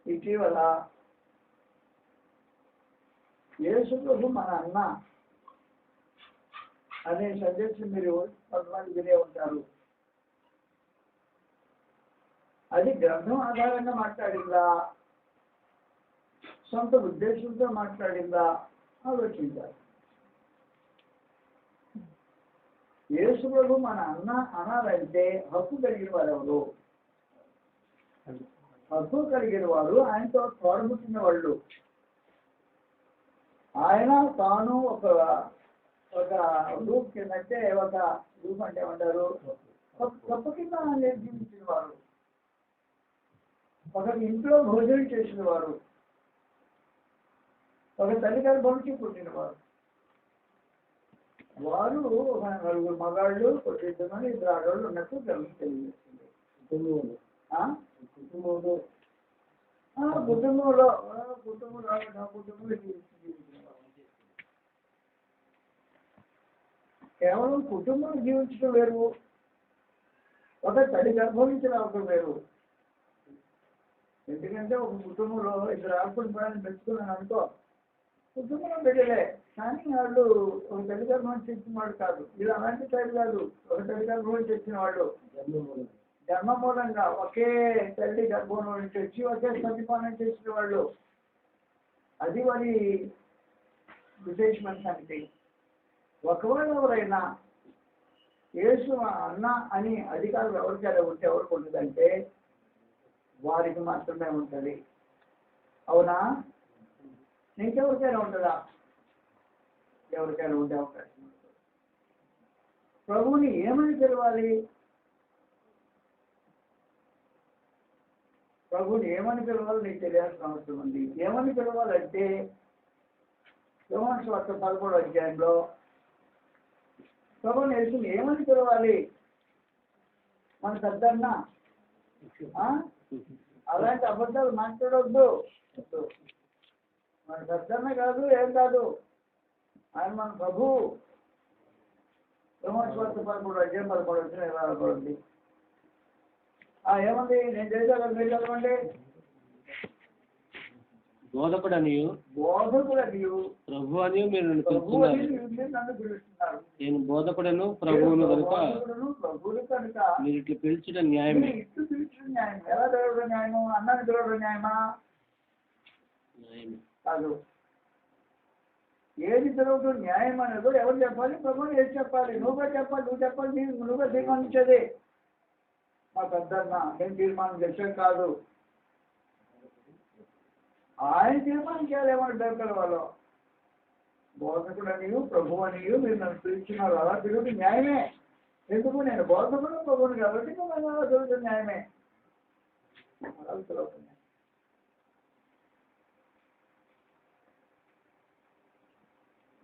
ఇటీవల యేసు ప్రభు మన అన్న అనే సందేశం మీరు కొంతమంది వినే ఉంటారు. అది గ్రంథం ఆధారంగా మాట్లాడిందా, సొంత ఉద్దేశంతో మాట్లాడిందా ఆలోచించాలి. యేసు ప్రభు మన అన్న అనాలంటే హక్కు కలిగిన వారు ఎవరు? హక్కు కలిగిన వారు ఆయనతో తోడబుట్టిన వాళ్ళు. ఆయన తాను ఒక రూప్ కిందంటే ఒక రూప్ అంటే ఏమంటారు, గొప్ప కింద జీవించిన వారు, ఒక ఇంట్లో భోజనం చేసిన వారు, ఒక తల్లి గర్భంకి పుట్టినవారు. వారు ఒక నలుగురు మగాళ్ళు, కొద్దిద్దరు మంది, ఇద్దరు ఆడవాళ్ళు ఉన్నట్టు గ్రంథం తెలియజేస్తుంది. కుటుంబంలో కేవలం కుటుంబం జీవించడం వేరు, ఒక తల్లి గర్భవించిన ఒక వేరు. ఎందుకంటే ఒక కుటుంబంలో ఇద్దరు ఆడపడి పిల్లల్ని పెంచుకున్నాను అనుకో, కుటుంబంలో బిడ్డలే, కానీ వాళ్ళు ఒక తల్లి గర్భం తెచ్చిన వాడు కాదు. వీళ్ళు అలాంటి టైప్ కాదు. ఒక తల్లి గర్భం తెచ్చిన వాళ్ళు జన్మ మూలంగా ఒకే తల్లి గర్భం నుంచి వచ్చి ఒకే స్తన్యపానం చేసిన వాళ్ళు. అది వారి విశేషమైన సంగతి. ఒకవేళ ఎవరైనా యేసు అన్న అని అధికారులు ఎవరికైనా ఉంటే ఎవరికి ఉంటుందంటే వారికి మాత్రమే ఉంటుంది. అవునా? ఇంకెవరికైనా ఉంటుందా? ఎవరికైనా ఉండే అవకాశం ఉంటుంది. ప్రభువుని ఏమని పిలవాలి? ప్రభువుని ఏమని పిలవాలి నీకు తెలియాల్సిన అవసరం ఉంది. ఏమని పిలవాలంటే యోహాను సువార్త 11వ అధ్యాయంలో ప్రభువుని యేసుని ఏమని పిలవాలి? మన పెద్దన్న, అలాంటి అబద్ధాలు మాట్లాడవద్దు. మన పెద్దన్న కాదు, ఏం కాదు, ఆయన మన ప్రభు. యోహాను సువార్త 11వ అధ్యాయం 11 ఏమంది? నేను చేశాను, మీరు చదవండి. బోధకుడనియు ప్రభు అని మీరు నన్ను పిలుస్తున్నారు. నేను బోధకుడను ప్రభువును కనుక మీరు ఇట్లా పిలిచిన న్యాయమే. ఇట్లు పిలిచిన న్యాయం. ఎలా పిలవడం న్యాయము? అన్నాన్ని పిలవడం న్యాయమా? కాదు. ఏది పిలవడం న్యాయం అనేదో ఎవరు చెప్పాలి? ప్రభువుని ఏది చెప్పాలి? నువ్వే చెప్పాలి. నువ్వే తీర్మానించేది. మా పెద్దన్న నేను తీర్మానం చేసేది కాదు, ఆయన తీర్మానం చేయాలేమని భయపడే వాళ్ళు. బోధకుడు అనియు ప్రభు అనియు మీరు నన్ను పిలుచున్నారు, అలా తిరుగుతుంది న్యాయమే. ఎందుకు నేను బోధకుడు ప్రభువుని కాబట్టి నన్ను అలా తిరుగుతుంది న్యాయమే. అలా తిరుగుతుంది.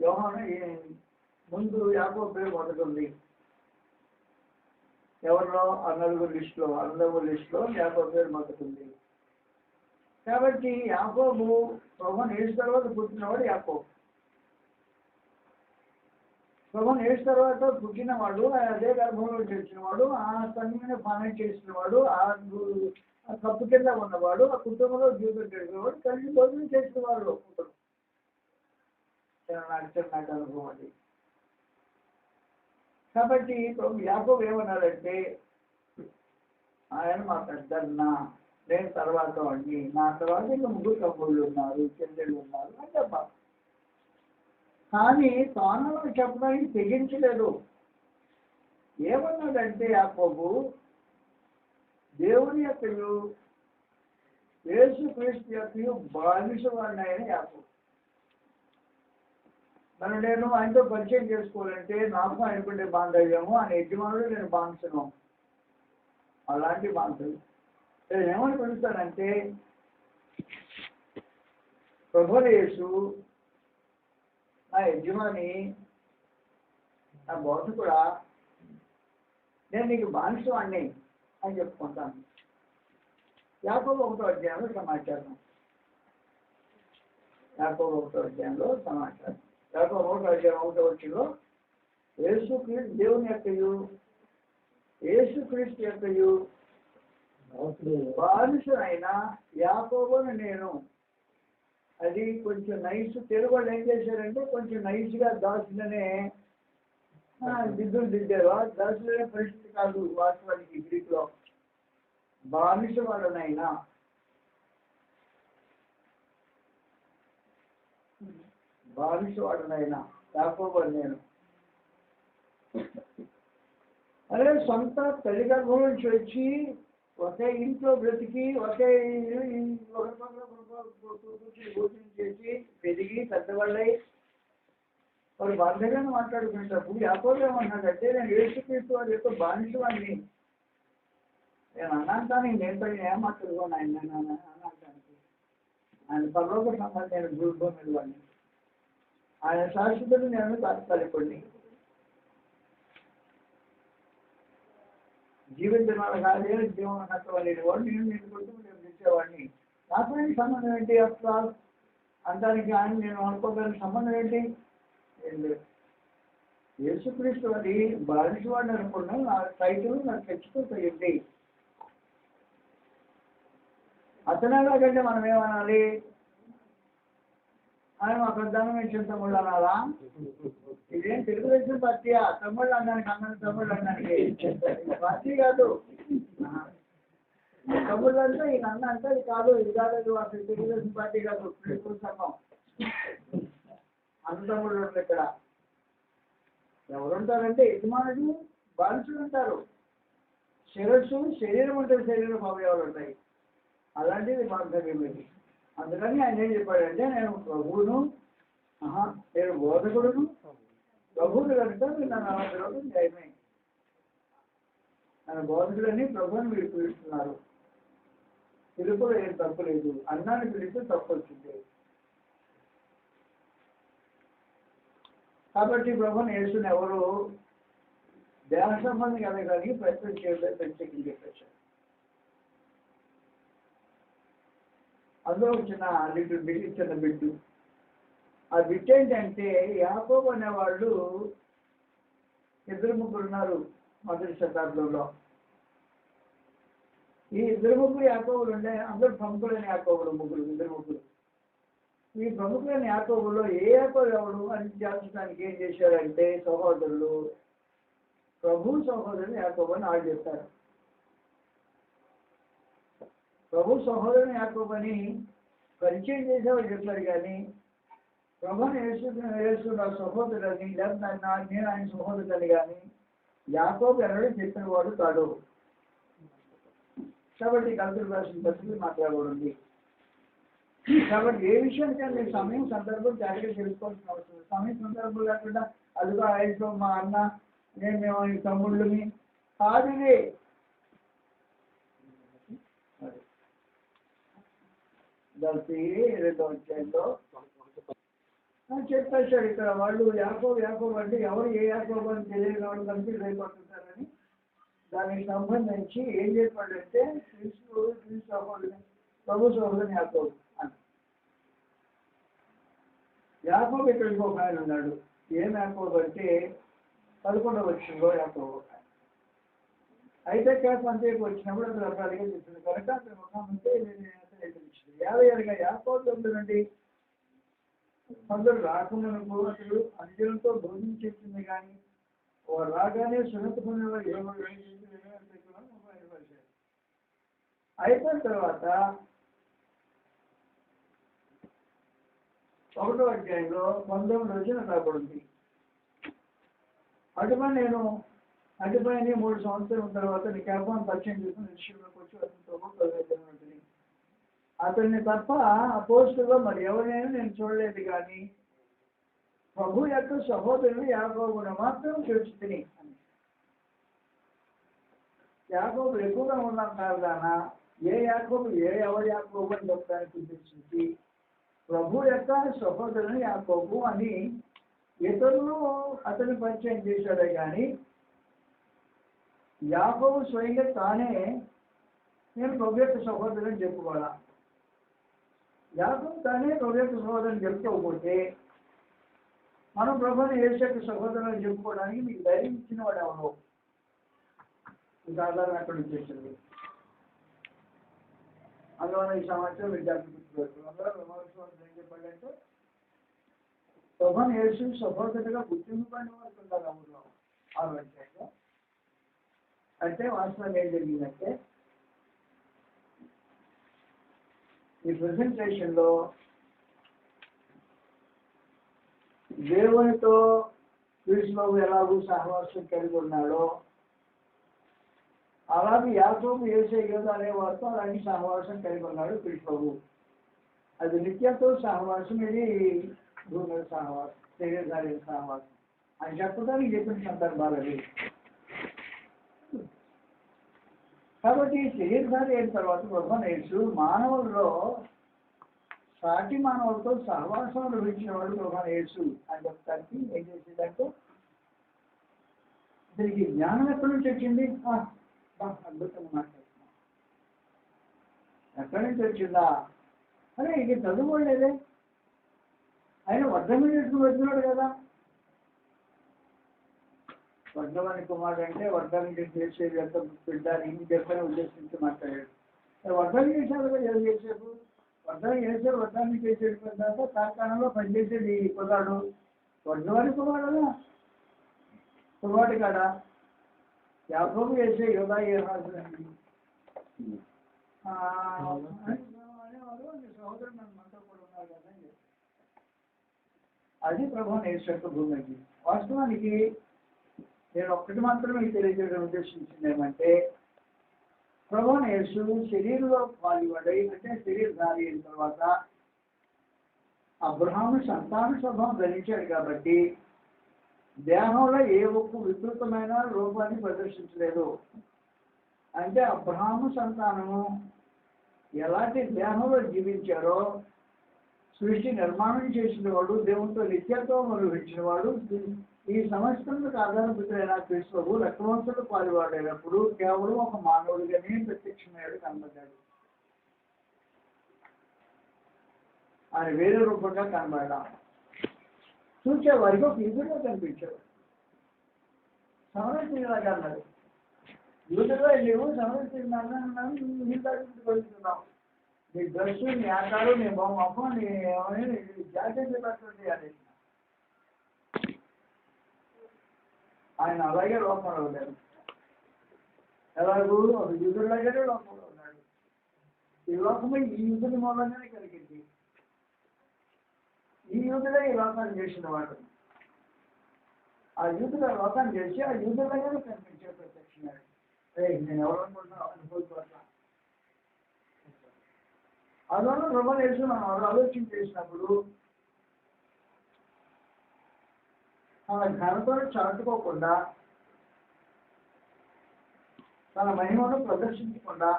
యోహాను ముందు యాకోబు పేరు మొదలుంది. ఎవరిలో ఆ నలుగురు లిస్టులో యాకోబు పేరు మొదలుంది. కాబట్టి యాకోబు ప్రభువుని యేసు తర్వాత పుట్టినవాడు యాకోబు. ప్రభువుని యేసు తర్వాత పుట్టినవాడు, అదే గర్భంలో చేసినవాడు, ఆ తల్లిని పానం చేసినవాడు, ఆ కప్పు కింద ఉన్నవాడు, ఆ కుటుంబంలో జీవితం చేసినవాడు, తల్లి భోజనం చేసినవాడు. నాకు అనుభవం అది. కాబట్టి యాకోబు ఏమన్నాడంటే, ఆయన మా పెద్దన్న, నేను తర్వాత వాడిని, నా తర్వాత ఇంకా ముగ్గురు తమ్ముళ్ళు ఉన్నారు, చెల్లెళ్ళు ఉన్నారు అని చెప్పాలి. కానీ తాను చెప్పడానికి తెగించలేదు. ఏమన్నాడంటే యాకోబు, దేవుని యొక్కయు యేసుక్రీస్తు యొక్కయు బానిసవాడిని ఆయన యాకోబు. నన్ను నేను ఆయనతో పరిచయం చేసుకోవాలంటే నాకు ఆయనకుండే బాంధవ్యము, ఆయన యజమానుడు, నేను బానిసను. అలాంటి బాంధవ్యం నేను ఏమని పిలుస్తానంటే, ప్రభువు యేసు నా యజమాని, నా బోధకుడా, నేను నీకు బానిసవాణ్ణి అని చెప్పుకుంటాను. యాకోబు 1వ అధ్యాయంలో సమాచారం. యాకోబు 1వ అధ్యాయంలో 1వ వచ్చిలో యేసుక్రీస్తు దేవుని యొక్కయు యేసుక్రీస్తు యొక్కయు బానిసనైన యాకోబును నేను. అది కొంచెం నైస్. తెలుగు వాళ్ళు ఏం చేశారంటే కొంచెం నైస్గా దాసులనే దిద్దారు. దాసులనే పరిస్థితి కాదు వాస్తవానికి గ్రీకులో. బానిసవాడనైనా యాకోబు నేను. అదే సొంత తల్లి గర్భం నుంచి వచ్చి ఒకే ఇంట్లో బ్రతికి ఒకే భోజనం చేసి పెరిగి పెద్దవాళ్ళై వారు బాధ్యతగా మాట్లాడుకునేటప్పుడు యాకోబు ఏమన్నాడంటే, నేను యేసుక్రీస్తు వారి యొక్క బానిసవాడిని. నేను అన్నాంటానికి నేను ఏం మాట్లాడుకోను ఆయన అన్నాంటానికి. ఆయన పరలోక సంబంధం, నేను భూమి వాడిని. ఆయన శాశ్వతుడు, నేను తాత్కాలికుడిని. జీవించడం కాదే జీవన నష్టం లేని వాడు, నేను కొడుకు నేను తెచ్చేవాడిని. నాకు సంబంధం ఏంటి? అసలు అంటానికి ఆయన నేను అనుకోవడానికి సంబంధం ఏంటి? ఏం లేదు. యేసుక్రీస్తు అది బాధించేవాడిని అనుకున్నాను. నా టైటిల్ నాకు తెచ్చుకోగలిగింది. అతనేలాగంటే మనం ఏమనాలి? ఆయన మా పెద్దమ్మ మేము తమ్ముళ్ళు అనాలా? ఇదేం తెలుగుదేశం పార్టీయా? తమ్ముళ్ళు అన్నానికి తమ్ముళ్ళు అన్నానికి పార్టీ కాదు. తమ్ముళ్ళు అంటే ఈయన అన్న అంటే అది కాదు, ఇది కాదు. అసలు తెలుగుదేశం పార్టీ కాదు, సంఘం. అంత తమ్ముళ్ళు ఉంటారు ఇక్కడ. ఎవరుంటారంటే యజమానుడు, బానిసులు ఉంటారు. శరీరం ఉంటుంది, శరీరం అవయవాలు ఉంటాయి. అలాంటిది బాంధవ్యం ఇది. అందుకని ఆయన ఏం చెప్పాడంటే, నేను ప్రభువును, నేను బోధకుడును, ప్రభువును కనుక మీరు నన్ను అలా పిలవడం న్యాయమే. నన్ను బోధకుడని ప్రభువుని మీరు పిలుస్తున్నారు. పిలుపులో ఏం తప్పు లేదు. అన్నాన్ని పిలిస్తే తప్పు వచ్చింది. కాబట్టి ప్రభువుని యేసుని ఎవరు దేహ సంబంధం కదా కానీ ప్రయత్నం చేయలేదు, ప్రత్యేకించి చెప్పేశారు. అందులో చిన్న బిడ్డు. ఆ బిడ్డ ఏంటంటే, యాకోబు అనేవాళ్ళు 2-3 ఉన్నారు మొదటి శతాబ్దంలో. ఈ 2-3 యాకోబులు ఉండే, అందరూ ప్రముఖులైన యాకోబులు, 2-3. ఈ ప్రముఖులైన యాకోబులో ఏ యాకోబు ఎవడు అని చేర్చడానికి ఏం చేశారంటే, సహోదరులు ప్రభు సహోదరుని యాకోబు అని ఆడు చెప్తారు. ప్రభు సహోదరుని యాకోబని పరిచయం చేసేవాళ్ళు చెప్పారు. కానీ ప్రభుని యేసు నా సహోదరుని, లేదా నేను ఆయన సహోదరుని కానీ యాకోబు ఎవరు చెప్పిన వాడు కాదు. కాబట్టి కలుపులు రాసిన పరిస్థితి మాట్లాడకూడదు. కాబట్టి ఏ విషయానికైనా మీరు సమయం సందర్భం జాగ్రత్తగా తెలుసుకోవాల్సిన అవసరం. సమయం సందర్భం లేకుండా అదిగో ఆయనతో మా అన్న మేము ఈ తమ్ముళ్ళని కాదులే రెండో అధ్యాయంలో చెప్పేశాడు. ఇక్కడ వాళ్ళు యాకోబు అంటే ఎవరు ఏ యాకోబు అని తెలియని వాళ్ళు కన్ఫ్యూజ్ అయిపోతుంటారని దానికి సంబంధించి ఏం చెప్పాడంటే క్రీస్తు సహోదరుని ప్రభు సహోదరుని యాకోబు అని. యాకోబు ఇక్కడ ఇంకొక ఆయన ఉన్నాడు. ఏం యాకోబు అంటే 11వ వచనంలో యాకోబు. అయితే అంతేపు వచ్చినప్పుడు అతను రకాలుగా చెప్పింది కనుక అతను ముఖం ఉంటే తెలిసింది. 57గా యాకోబు నుండి కొందరు రాకమునకు అతడు అనుజులతో భోజనం చేసింది కానీ వారు రాగానే సున్నత పొందిన 20 అయిపోయిన తర్వాత 1వ అధ్యాయంలో 19 రోజున రాబడింది. అటుపైన 3 సంవత్సరాల తర్వాత నీ కేవలం పరిచయం చేసిన విషయంలోకి వచ్చి అతనితో ఉంటుంది. అతన్ని తప్ప అపోస్తుల్లో మరి ఎవరైనా నేను చూడలేదు కానీ ప్రభు యొక్క సహోదరులు యాకోబును మాత్రం చూచుతిని అని. యాకోబులు ఎక్కువగా ఉన్నాం కారణాన యాకోబు ఎవరు యాకోబు అని చెప్పడానికి ఉద్దేశించి ప్రభు యొక్క సహోదరుని యాకోబు అని ఇతరులు అతన్ని పరిచయం చేశాడే కానీ యాకోబు స్వయంగా తానే నేను ప్రభు యొక్క సహోదరుని చెప్పుకోవాలా. యాకోబు తానే ప్రభు యొక్క సహోదరుని చెప్పుకోకపోతే మనం ప్రభుని యేసు యొక్క సహోదరుని చెప్పుకోవడానికి మీకు ధైర్యం ఇచ్చిన వాడు ఎవరు? సాధారణ అక్కడ వచ్చేసింది. అందువల్ల ఈ సంవత్సరం మీరు జాగ్రత్త అందరూ విమర్శలు ఏం చెప్పాలంటే ప్రభుని యేసు సహోదరుగా గుర్తింపుని వారికి ఉన్నారు ఊళ్ళో 6వ అధ్యాయంలో. అంటే వాస్తవం ఏం జరిగిందంటే ఈ ప్రెజెంటేషన్లో దేవునితో క్రీస్తులో ఎలాగూ సహవాసం కలిగి ఉన్నాడో అలాగే యాకోబు యేసయ్య యోధ అనే వారితో అలాంటి సహవాసం కలిగి ఉన్నాడు క్రీస్తు. అది నిత్యతో సహవాసం, ఇది భూమి సహవాసం, శరీరధారి సహవాసం అని చెప్పడానికి చెప్పిన సందర్భాలు అవి. కాబట్టి శరీరధారి అయిన తర్వాత ప్రభువైన యేసు మానవుల్లో సాటి మానవులతో సహవాసం నిర్వహించిన వాడు ప్రభువైన యేసు అని చెప్తానికి ఏం చేసిందంటే దీనికి జ్ఞానం ఎక్కడి నుంచి వచ్చింది? అద్భుతంగా మాట్లాడుతున్నాం. ఎక్కడి నుంచి వచ్చిందా? అరే ఇది చదువుకోలేదే, ఆయన వర్ధమని చేసుకుని వచ్చినాడు కదా. వర్ధమని కుమారుడు అంటే వర్ధమని చేసేది ఎంత బిడ్డ ఇన్ని చెప్పని ఉద్దేశించి మాట్లాడాడు. వర్ధమని చేశాడు కదా ఎవరు చేసేపు? వర్ధమని చేశాడు, వర్ధమని చేసేది తర్వాత కార్ఖానాలో పనిచేసేది కుర్రాడు వర్ధమని కుమారుడు కుర్రాడు కాడా? యాకోబు చేసే యోధా ఏ రాజులండి అనేవారు. సహోదరుడు మనతో కూడా ఉన్నారు కదా అని చెప్పి అది ప్రభువుని యేసు యొక్క భూమికి. వాస్తవానికి నేను ఒక్కటి మాత్రమే తెలియజేయడం ఉద్దేశించింది ఏమంటే ప్రభువుని యేసు శరీరంలో పాల్గొడై అంటే శరీరధారి అయిన తర్వాత అబ్రహాము సంతాన స్వభావం ధరించాడు కాబట్టి దేహంలో ఏ ఒక్క వికృతమైన రూపాన్ని ప్రదర్శించలేదు. అంటే అబ్రహాము సంతానము ఎలాంటి దేహంలో జీవించారో సృష్టి నిర్మాణం చేసిన వాడు, దేవునితో నిత్యత్వం అనుభవించిన వాడు, ఈ సమస్యలకు ఆధారపడిన క్రీస్తు రక్తవంతుడు పాల్గొడైనప్పుడు కేవలం ఒక మానవుడిగానే ప్రత్యక్షమయ్యాడు, కనబడ్డాడు. ఆయన వేరే రూపంగా కనబడ్డా చూసే వారికి ఒక యూదుడుగా కనిపించాడు. సమరస్త్రీలాగా అన్నాడు. యూదుడుగా లేవు, సమరస్త్రీలాగా వెళ్తున్నావు. నీ డ్రెస్సు, నీ ఆకారం, నీ బొమ్మ, నీ జాకెట్ పెట్టండి అని ఆయన అలాగే లోపంలో ఉన్నాడు. ఎలాగూ ఒక యూదుడిలాగానే లోపంలో ఉన్నాడు. ఈ లోకము ఈ యూదుని మూలంగానే కలిగింది. ఈ యూదుడే ఈ లోకాన్ని చేసిన వాడు. ఆ యూదుడు లోకాన్ని చేసి ఆ యూదులాగానే కనిపించే ప్రత్యక్షమయ్యాడు. నేను ఎవరనుకుంటున్నా అనుకోవట్లా. అందువల్ల ప్రభువుని యేసు మనం ఆలోచన చేసినప్పుడు తన ఘనతను చాటుకోకుండా, తన మహిమను ప్రదర్శించకుండా,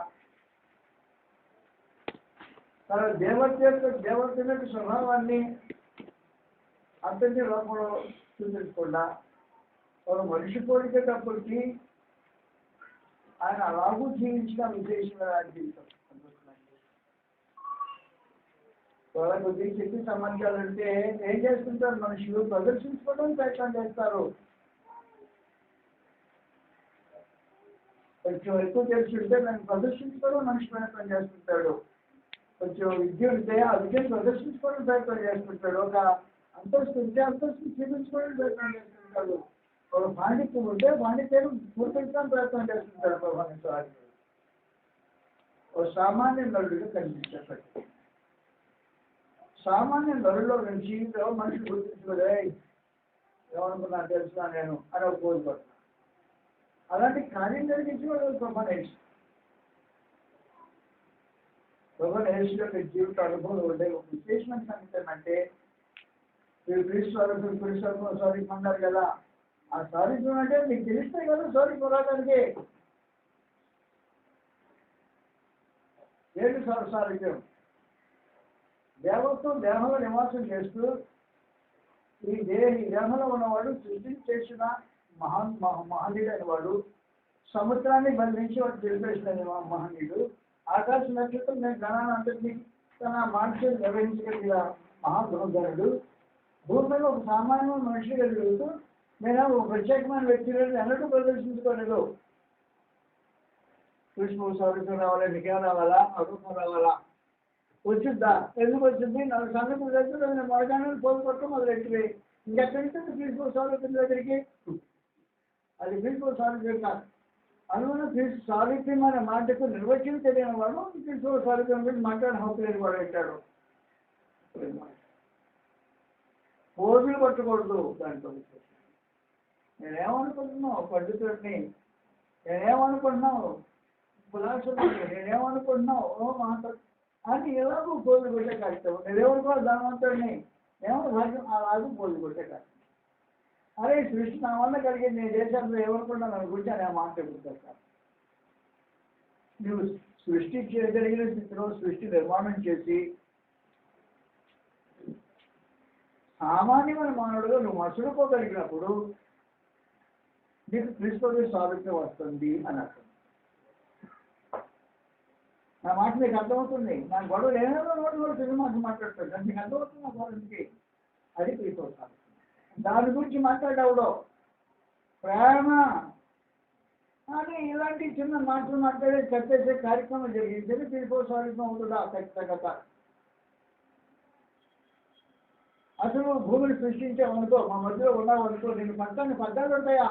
తన దేవత స్వభావాన్ని అంతటి లోపంలో చూపించకుండా ఒక మనిషి పోలికేటప్పటికీ ఆయన అలాగూ జీవించిన విశేషమైన జీవితం. వాళ్ళ కొద్దిగా శక్తి సంబంధాలంటే ఏం చేస్తుంటారు మనుషులు? ప్రదర్శించుకోవడం ప్రయత్నం చేస్తారు. కొంచెం ఎక్కువ తెలిసి ఉంటే దాన్ని ప్రదర్శించుకోవడం మనిషి ప్రయత్నం చేస్తుంటాడు. కొంచెం విద్య ఉంటే ఆ విద్యను ప్రదర్శించుకోవడం ప్రయత్నం చేస్తుంటాడు. ఒక అంతస్తు ఉంటే అంతస్తు చూపించుకోవడం ప్రయత్నం చేస్తుంటాడు. ఒక పాండిత్యం ఉంటే పాండిత్యాన్ని పూర్తించడానికి ప్రయత్నం చేస్తుంటాడు. ప్రభావితం ఒక సామాన్య నరుడిగా కనిపించాడు. సామాన్య నరుల్లో నుంచి మనిషి గుర్తించుకోలే, ఏమనుకున్నా తెలుసునా నేను అని ఒక కోల్పోతున్నా. అలాంటి కార్యం జరిగించేవాడు ప్రభానేష్. ప్రభానేష్ యొక్క జీవిత అనుభవం ఉండే ఒక విశేషమైన సంగతి ఏంటంటే, సారీ అన్నారు కదా, ఆ సారీత్వం అంటే మీకు తెలిస్తే కదా సారీ పోరాటానికి ఏంటి సారీత్యం? దేవత్వం దేహంలో నివాసం చేస్తూ ఈ దేహంలో ఉన్నవాడు సృష్టిని చేసిన మహనీయుడైన వాడు, సముద్రాన్ని బంధించి వాడు తెలిపేసిన మహనీయుడు, ఆకాశ నక్షత్రం నేను గణాన్ని అంతటి తన మనసు నిర్వహించగలిగిన మహాగృహధరుడు, భూమి మీద ఒక సామాన్యమైన మనిషిగా జరుగుతూ నేను ఒక ప్రత్యేకమైన వ్యక్తిని అన్నట్టు ప్రదర్శించుకోలేదు. కృష్ణ సౌరభ్యం రావాలా, నిఘా రావాలా, అరూపం రావాలా? వచ్చిద్దా? ఎందుకు వచ్చింది? నాకు సంగతి దగ్గర నేను మరగానే పోగొట్టడం మొదలెట్టివి. ఇంకెక్కడి నుంచి కృష్ణ సౌరభ్యం దగ్గరికి? అది కృష్ణ సౌరభ్యం కాదు. అందువల్ల కృష్ణ సారూప్యం అనే మాటకు నిర్వచనం తెలియని వాడు కృష్ణ సారూప్యం గురించి మాట్లాడిన హక్కు లేని వాడు పెట్టాడు. పోజులు పట్టకూడదు. దాంట్లో నేనేమనుకుంటున్నావు? పండితుడిని నేనేమనుకుంటున్నావు? పులాసుని నేనేమనుకుంటున్నావు? ఓ మాట అని ఎలాగో పోజులు కొట్టే కార్యక్రమం. నేనేమనుకో ధనవంతుడిని ఏమో భాగ్యం అలాగూ పోజులు కొట్టే కార్యక్రమం. అరే సృష్టి నా వల్ల కలిగింది, నేను దేశంలో ఏమనుకుంటున్నా నన్ను గురించి అని ఆ మాట చెబుతాను. నువ్వు సృష్టి చేయగలిగిన స్థితిలో సృష్టి నిర్మాణం చేసి సామాన్యమైన మానవుడుగా నువ్వు మసులుకోగలిగినప్పుడు నీకు క్రీస్తుని సారూప్యం వస్తుంది అని అర్థం. నా మాట నీకు అర్థమవుతుంది. నా గొడవ ఏమైనా నోటి కూడా సినిమా మాట్లాడతాడు, కానీ నీకు అర్థమవుతుంది నా గొడవకి. అది క్రీస్తు సారూప్యం. దాని గురించి మాట్లాడేవాడు ప్రేమ అని ఇలాంటి చిన్న మాటలు మాట్లాడే చర్చేసే కార్యక్రమం జరిగింది. క్రీస్తు సారూప్యం అవుతుందా? ఖచ్చితంగా. అసలు భూమిని సృష్టించామనుకో, మా మధ్యలో ఉన్నామనుకో, నేను పక్కన పద్దాలు ఉంటాయా?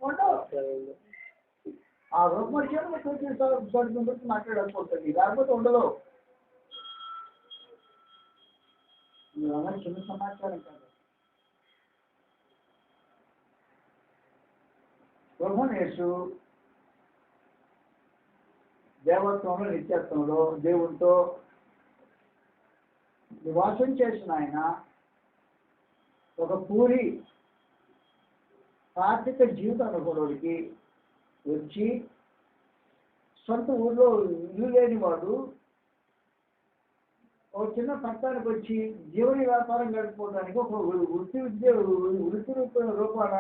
ఉండవు. ఆ రూపమర్శనం సృష్టి గురించి మాట్లాడకపోతుంది, లేకపోతే ఉండదు. చిన్న సమాచారం కాదు. ప్రభునేసు దేవత్వంలో నిత్యత్వంలో దేవుడితో నివాసం చేసిన ఆయన ఒక పూరి కార్తీక జీవిత అనుభవానికి వచ్చి సొంత ఊళ్ళో ఇల్లు లేని వాడు ఒక చిన్న పట్టణానికి వచ్చి జీవన వ్యాపారం గడిపోవడానికి ఒక వృత్తి రూపాన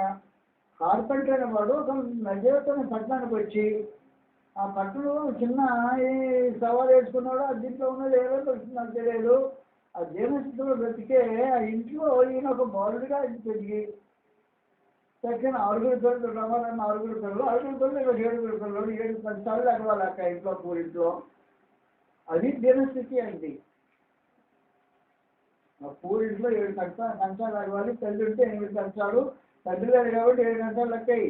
కార్పెంటర్ అయిన వాడు ఒక నజీవతమైన పట్టణానికి వచ్చి ఆ పట్టణంలో చిన్న సవాలు వేసుకున్నాడు. ఆ దీంట్లో ఉన్నది ఏదో నాకు తెలియదు. ఆ జీవనస్థితిలో బ్రతికే ఆ ఇంట్లో ఈయన ఒక బాలుడిగా పెరిగి తగ్గిన 6 పిల్లలు రవాణా 6 పిల్లలు 6 పిల్లలు 7 పిల్లలు 7-10 సార్లు ఎగవాలి అక్క ఇంట్లో పూరింట్లో. అది దీనస్థితి అండి. ఆ పూరింట్లో 7 కంచాలు ఎగవాలి. తల్లి ఉంటే 8 కంచాలు, తండ్రి లేదు కాబట్టి 7 కంచాలు లెక్కాయి.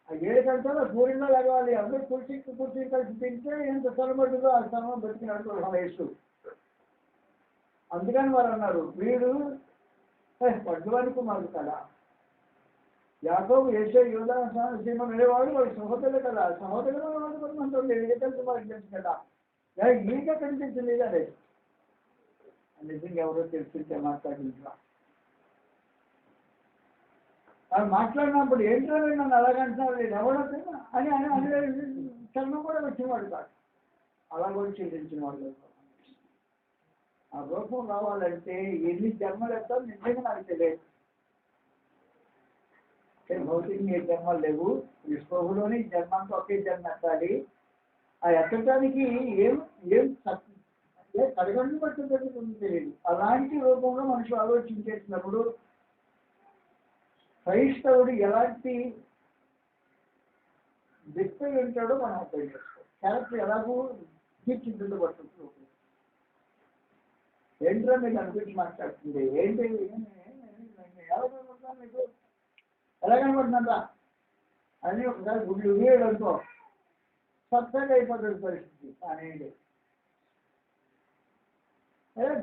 ఆ 7 కంచాలు పూరింట్లో ఎగవాలి. అందరూ కుర్చీ కలిసి తింటే ఎంత స్థలమట్టుదో ఆ స్థలం బతికినట్టు వయస్సు. అందుకని వారు అన్నారు, వీడు పడ్డవానికి మాకు కదా, యాకోబు యేసే యూదా సీమోను అనేవాడు వాడి సహోదరులు కదా, సహోదరులు వాళ్ళు మనతో తెలుసు, వాడికి తెలుసు కదా, ఈయనకే కనిపించింది అదే నిజంగా ఎవరో తెలుసుంటే మాట్లాడించా. వాళ్ళు మాట్లాడినప్పుడు ఏంటో నన్ను అలాగంటున్నారు, నేను ఎవరో అని అని అని చర్మం కూడా వచ్చినవాడు కాదు, అలా కూడా చెల్లించిన వాళ్ళు. ఆ రూపం రావాలంటే ఎన్ని జన్మలు ఎత్తాలో నిజంగా నాకు తెలియదు. భౌతికంగా ఏ జన్మలు లేవు, విశ్వలోని జన్మంతో ఒకే జన్మ ఎత్తాలి. ఆ ఎత్తడానికి ఏం ఏం కడగండి పట్టుకుంటుంది తెలియదు. అలాంటి రూపంలో మనుషులు ఆలోచించేసినప్పుడు క్రైస్తవుడు ఎలాంటి వ్యక్తులు ఉంటాడో మనం అర్థం చేసుకోవాలి. క్యారెక్టర్ ఎలాగో తీర్చిదిద్దబడుతుంది. ఏంటో మీకు అనిపించి మాట్లాడుతుంది, ఏంటి ఎలా కనబడుతున్నాను, మీకు ఎలా కనబడుతుందా అని ఒకసారి గుడ్లు వేయడంతో సత్సంగా అయిపోతుంది పరిస్థితి. కానీ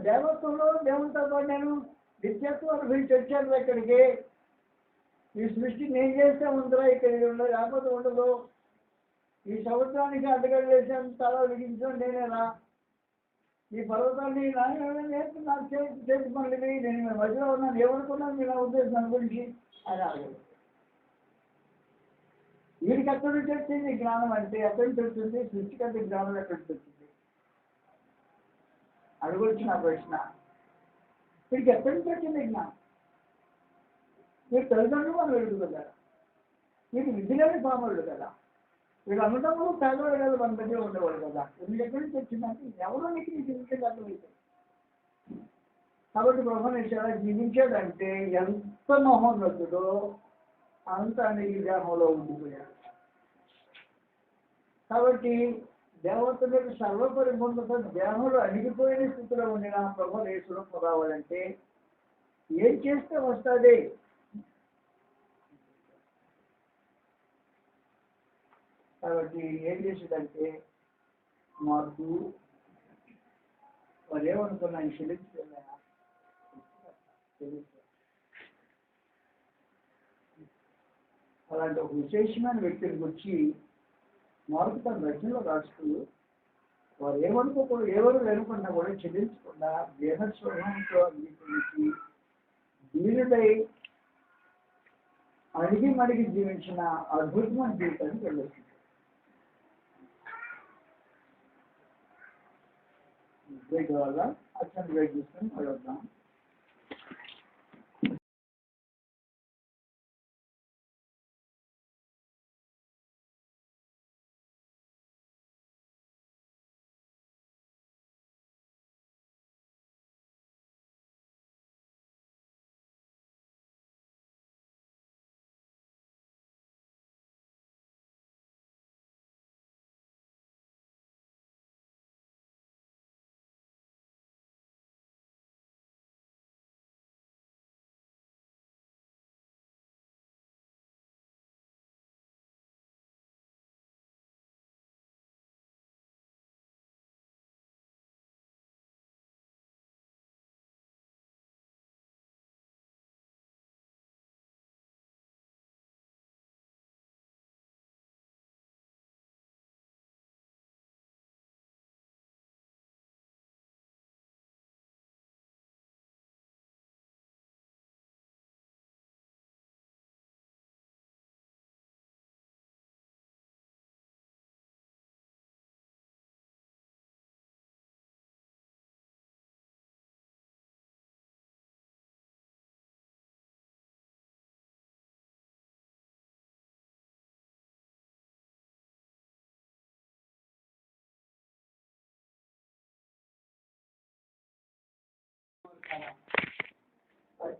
దేవత్వంలో దేవునితో పాటు నేను నిత్యత్వం అనుభవించి వచ్చాను. ఇక్కడికి ఈ సృష్టి నేను చేస్తే ఉందిరా, ఇక్కడ ఉండదు, లేకపోతే ఉండదు. ఈ సముద్రానికి అడ్డగడ్డ వేసాను, తల వెలిగించాను నేనేనా, ఈ పర్వతాన్ని నా చేతి పనులు నేను మధ్యలో ఉన్నాను, ఏమనుకున్నాను మీరు ఉద్దేశం దాని గురించి అని అడగదు. వీడికి ఎక్కడి నుంచి వచ్చింది జ్ఞానం అంటే, ఎక్కడి నుంచి వచ్చింది సృష్టికర్త జ్ఞానం, ఎక్కడి నుంచి వచ్చింది అడగొచ్చిన ప్రశ్న. వీడికి ఎక్కడి నుంచి వచ్చింది జ్ఞానం? వీడు తల్లిదండ్రులు మనం వెలుగు కదా, వీడు విద్యలేని పాములు కదా, వీడు అన్నదమ్ములు పేదవాడు కదా, మన దగ్గర ఉండేవాడు కదా, వీళ్ళు ఎక్కడి నుంచి వచ్చిందంటే ఎవరో నీకు నీ జీవితం అర్థమవుతుంది. కాబట్టి బ్రహ్మనిషాల జీవించాడంటే ఎంత మహోన్నతుడో అంత ఈ దేహంలో ఉండిపోయాడు. కాబట్టి దేవతలకు సర్వపరిపూర్ణత దేహంలో అణిగిపోయిన స్థితిలో ఉండిన బ్రహ్మదేశుడు రావాలంటే ఏం చేస్తే వస్తుంది? కాబట్టి ఏం చేసేదంటే మాకు వారు ఏమనుకున్నాను చెల్లించుకున్నా అలాంటి ఒక విశేషమైన వ్యక్తిని గురించి మార్పు తన రచనలో రాస్తూ వారు ఏమనుకోకూడదు, ఎవరు వెనుకున్నా కూడా చెల్లించకుండా దేహస్వభావంతో అంగీకరించి దీనిపై అడిగి మడిగి జీవించిన అద్భుతమైన జీవితాన్ని వెళ్ళొచ్చింది. బ్రేక్ వల్ల అచ్చం బ్రేక్ తీసుకొని వద్దాం.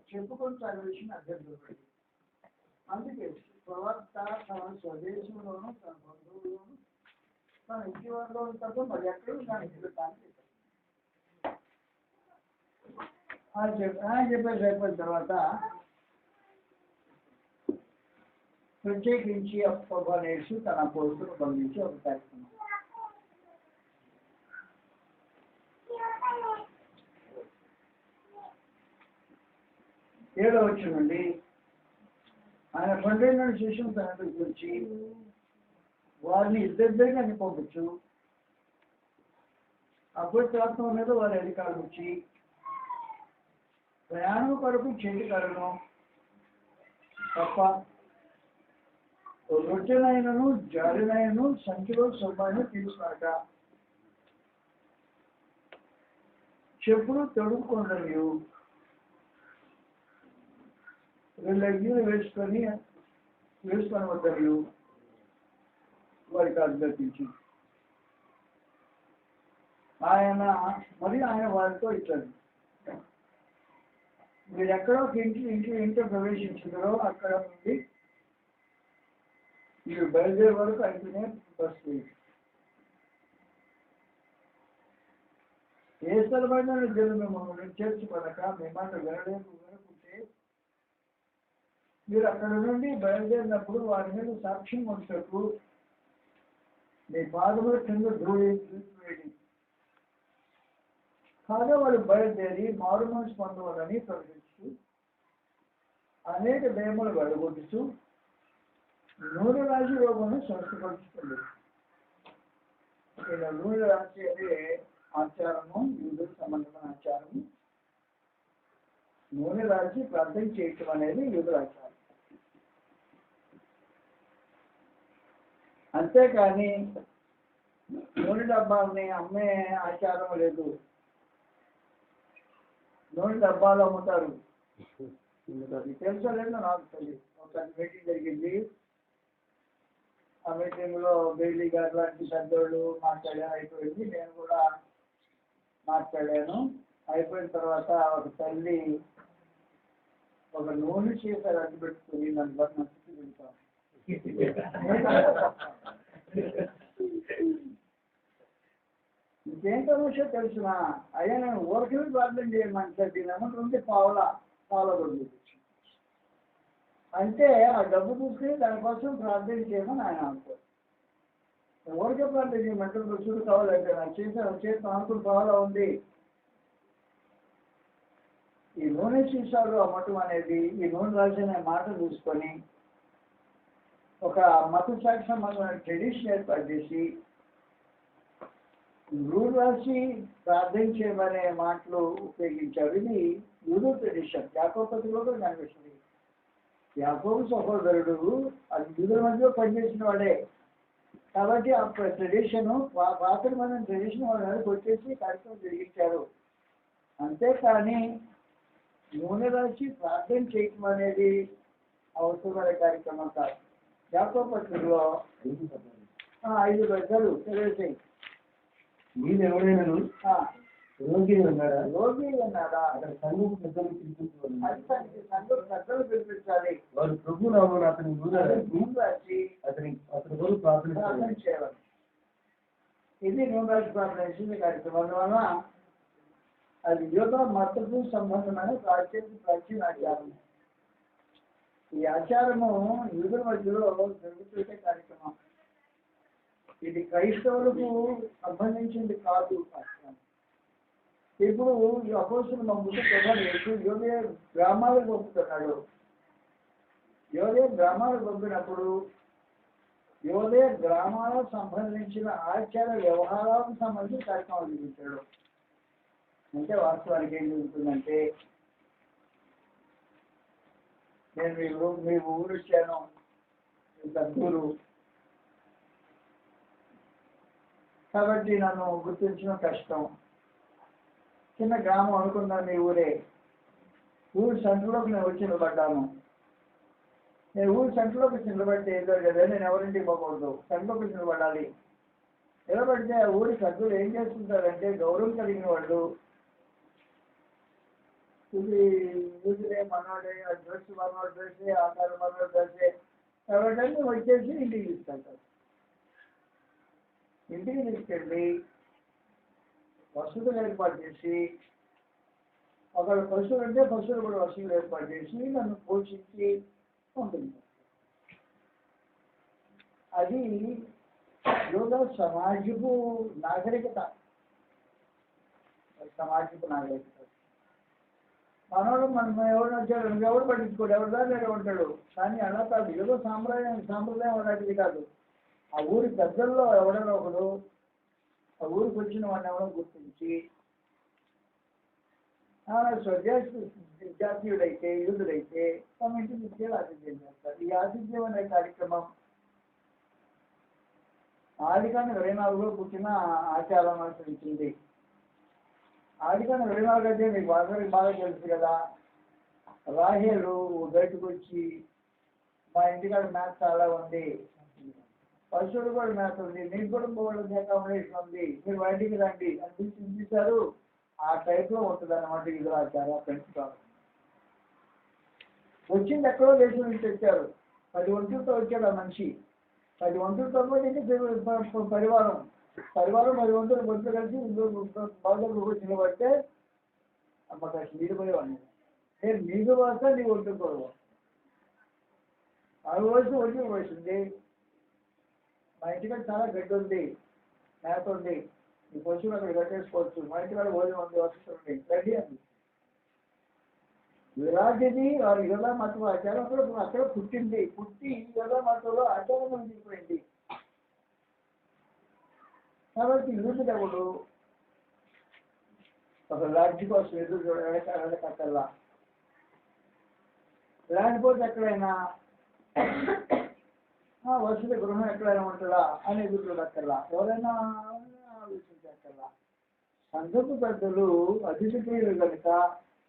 చెప్పుకొని తన విషయం అభ్యర్థులు. అందుకే ప్రవక్త తన స్వదేశంలోనూ తన బంధువుల్లోనూ తన ఇంటి వారిలో తప్ప మరి ఎక్కడో దానికి చెప్పారు. అయిపోయిన తర్వాత ప్రత్యేకించి అప్పనేసి తన పోస్టును బంధించి ఒక కార్యక్రమం. ఏడో వచ్చి నుండి ఆయన 12 శిష్యులు తన దగ్గరికి వచ్చి వారిని ఇద్దరిద్దరిగా పంపించు. అపవిత్రాత్మ మీద వారి అధికారులు వచ్చి ప్రయాణం కొరకు చేతికలను తప్ప రొట్టెనైనను జాడినైనను సంచిలో సొమ్మాయిను తీసుకున్నాక చెప్పులు తొడుక్కొనరు. వీళ్ళ వేసుకొని వద్దరు వారికి అభ్యర్థించి ఆయన వారితో ఇచ్చారు. మీరు ఎక్కడో ఇంట్లో ప్రవేశించారో అక్కడ నుండి మీరు బయలుదేరే వరకు అయితేనే బస్సు. ఏ స్థలమైన దేవుడు మిమ్మల్ని చేర్చుకోనక మీ మాట వినకుంటే మీరు అక్కడ నుండి బయలుదేరినప్పుడు వారి మీద సాక్ష్యం వచ్చేటప్పుడు మీ పాదముల కింద ధూళివేయండి. కాగా వాళ్ళు బయలుదేరి మారు మనసు పొందవాలని ప్రకటిస్తూ అనేక దయములు వెళ్ళగొట్టుతూ నూనె రాశి రోగమును స్వస్థపరుచుకుంది. ఇలా నూనె రాశి అనే ఆచారము యూదుల సంబంధమైన ఆచారము. నూనె రాశి ప్రార్థన చేయటం అనేది యూదుల ఆచారం. అంతేకాని నూనె డబ్బాలని అమ్మే ఆచారం లేదు. నూనె డబ్బాలు అమ్ముతారు. తెలుసో లేదో నాకు తెలియదు. ఒక మీటింగ్ జరిగింది. ఆ మీటింగ్లో బెయిలీ గారు లాంటి పెద్దోళ్ళు మాట్లాడారు. అయిపోయింది. నేను కూడా మాట్లాడాను. అయిపోయిన తర్వాత ఒక తల్లి ఒక నూనె చేశారు అడ్డు పెట్టుకుని నన్ను బట్టి నచ్చుతూ వెళ్తాను. ఇంకేంటో విషయం తెలుసునా అయ్యా నేను ఊరికి ప్రార్థన చేయమంటే దీని అమౌంట్ ఉంది పావుల రోజు అంటే ఆ డబ్బు తీసుకుని దానికోసం ప్రార్థన చేయమని ఆయన అనుకోరు. ఊరికే ప్రార్థన చేయమంటే రుచులు కావాలంటే నాకు చేసిన అనుకుని పావులా ఉంది. ఈ నూనె సీసాలు అమ్మటం అనేది ఈ నూనె రాసిన మాట చూసుకొని ఒక మత సంబంధమైన ట్రెడిషన్ ఏర్పాటు చేసి నూనె రాసి ప్రార్థన చేయమనే మాటలు ఉపయోగించారు. ఇది యూదు ట్రెడిషన్. యాకోబు పత్రికలో కూడా కనిపిస్తుంది. యాకోబు సహోదరుడు అది యూదుల మధ్యలో పనిచేసిన వాడే కాబట్టి ఆ ట్రెడిషన్ పాత్రమైన ట్రెడిషన్ వాళ్ళకి వచ్చేసి కార్యక్రమం జరిగించారు. అంతేకాని నూనె రాసి ప్రార్థన చేయటం అనేది అవసరమైన కార్యక్రమం కాదు. యాకోబు పత్రికలో 5 పెద్దలు తెలియజేయి. మీరు ఎవరైనా రోగి ఉన్నాడా అక్కడ సంఘం పెద్దలు పిలిపించాలి. వారు ప్రభు నామమున అతని నూనె రాసి అతని కొరకు ప్రార్థన చేయాలి. ఇది నూనె రాసి ప్రార్థన కార్యక్రమం. అందువల్ల అది యోగ మతకు సంబంధమైన ప్రాచీన ఆచారం. ఈ ఆచారము యూదుల మధ్యలో జరుగుతుంటే కార్యక్రమం. ఇది క్రైస్తవులకు సంబంధించింది కాదు. ఇప్పుడు ఈ అపోస్తులు మా ముందు ప్రధాన యోగే గ్రామాలకు పంపుతున్నాడు. యోగే గ్రామాలకు పంపినప్పుడు యోగే గ్రామాలకు సంబంధించిన ఆచార వ్యవహారాలకు సంబంధించిన కార్యక్రమాలు చూపించాడు. అంటే వాస్తవానికి ఏం జరుగుతుందంటే నేను మీ ఊరు వచ్చాను, దగ్గూరు కాబట్టి నన్ను గుర్తించడం కష్టం. చిన్న గ్రామం అనుకున్నాను మీ ఊరే. ఊరి సెంటర్లోకి నేను వచ్చి నిలబడ్డాను. నేను ఊరి సెంటర్లోకి నిలబడితే ఏదో కదా నేను ఎవరింటికి పోకూడదు, సెంటర్లోకి నిలబడాలి. నిలబడితే ఆ ఊరి సభ్యులు ఏం చేస్తుంటారంటే గౌరవం కలిగిన వాళ్ళు ఇది యూజులే మనోడే డ్రెస్ మనోడు డ్రెస్సే ఆకారం మనోడు డ్రెస్సే కాబట్టి వచ్చేసి ఇంటికి తీసుకెళ్తారు. ఇంటికి తీసుకెళ్ళి వసతులు ఏర్పాటు చేసి ఒకవేళ పశువులు అంటే పశువులు కూడా వసతులు ఏర్పాటు చేసి నన్ను పోషించి పంపించారు. అది యోగా సమాజపు నాగరికత. మనోడు మనం ఎవరు వచ్చాడు ఎవరు పట్టించుకోడు ఎవరు దాని ఉంటాడు. కానీ అలా కాదు, ఏదో సాంప్రదాయం అలాంటిది కాదు. ఆ ఊరి పెద్దల్లో ఎవడైనా ఒకడు ఆ ఊరికి వచ్చిన వాడిని ఎవరో గుర్తించి జాతీయుడైతే యూదుడైతే తమ ఇంటి నుంచి ఆతిథ్యం చేస్తారు. ఈ ఆతిథ్యం అనే కార్యక్రమం ఆదికాండ 24లో పుట్టిన ఆచారం అనుసరించింది. ఆదికాండ 24 అయితే మీకు బాగా తెలుసు కదా. రాహేలు బయటకు వచ్చి మా ఇంటికాడ మ్యాథ్ చాలా ఉంది, పశువులు కూడా మ్యాథ్ ఉంది, మీకు కూడా పోవడం అకామిడేషన్ ఉంది, మీరు బయటికి రండి అని పిలిపించారు. ఆ టైప్లో ఉంటుంది అన్నమాట యూదులాచారం పెంచుతారు. వచ్చింది ఎక్కడో దేశం నుంచి వచ్చారు. 10 ఒంటులతో వచ్చాడు ఆ మనిషి. 10 ఒంటులతో పరివారం 10 ఒంటులు బొట్లు కలిసి బాగా నిలబడితే అమ్మ కాస్త నీడిపోయేవాడిని. నేను నీకు వస్తా నీ ఒంటుకోవు ఆ రోజు ఒంటికి వచ్చింది. మా ఇంటికాడ చాలా గడ్డి ఉంది, మేత ఉంది, ఈ పశువులు అక్కడ కట్టేసుకోవచ్చు, మా ఇంటికాడ భోజనం ఉంది, వసతులు ఉంది, రెడీ అంది. విరాజిది వారి యోగా మతం ఆచారం అక్కడ పుట్టింది. పుట్టి యోగా మతంలో ఆచారం దిగిపోయింది. కాబట్టి యూదుడెవడు ఒక రాజ్య కోసం ఎదురు వెళ్ళకల్లా, లేకపోతే ఎక్కడైనా వసతి గృహం ఎక్కడైనా ఉంటుందా అని ఎదురు చూడక్కర్లా, ఎవరైనా ఆలోచించక్కర్లా. సంఘపు పెద్దలు అతిథి ప్రియులు కనుక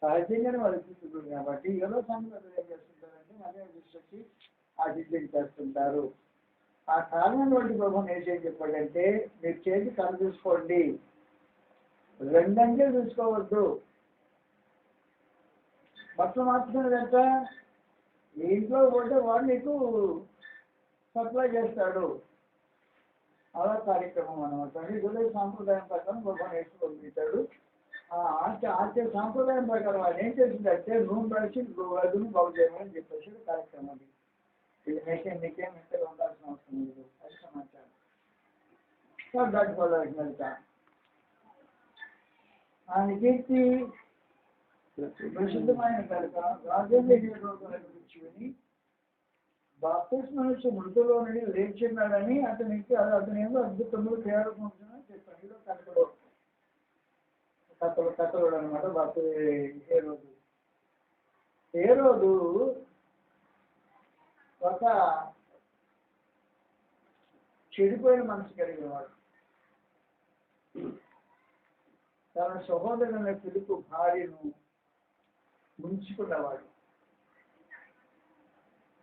సహజంగానే వాళ్ళు తీసుకుంటుంది కాబట్టి ఏదో సంఘటన ఏం చేస్తుంటారంటే అదే దృష్టి ఆతిథ్యం చేస్తుంటారు. ఆ కారణం వంటి ప్రభు ఏం చెప్పాడంటే మీరు చేసి కళ్ళు చూసుకోండి, 2 అంకెలు చూసుకోవద్దు. బట్టలు మార్చుకునేదంట మీ ఇంట్లో పోతే వాడు నీకు సప్లై చేస్తాడు. అలా కార్యక్రమం అనమాట. ఇదే సాంప్రదాయం ప్రకారం ప్రభు నేర్చుకోగలుగుతాడు. ఆచే సాంప్రదాయం ప్రకారం ఆయన ఏం చేసిందంటే రూమ్ రాసి గదులు బాగు చేయమని చెప్పేసి కార్యక్రమం. అది ఇది నీకేం ఇంట్లో ఉండాల్సిన అవసరం లేదు, అది సమాచారం దాటిపోవాల్సిన ఆయన కీర్తి ప్రసిద్ధమైన కనుక రాజేంద్ర కూర్చుని బాప్తిస్మా నుంచి మృతులో నుండి లేచిన్నాడని అతనికి అతని ఏమో అద్భుతములు చేయాలనుకుంటున్నా చెప్పాడు. కథలుడు అనమాట. బాప్తి హేరోదు ఒక చెడిపోయిన మనసు కలిగిన వాడు. తన సహోదరుని పిలుపు భార్యను ముంచుకున్నవాడు.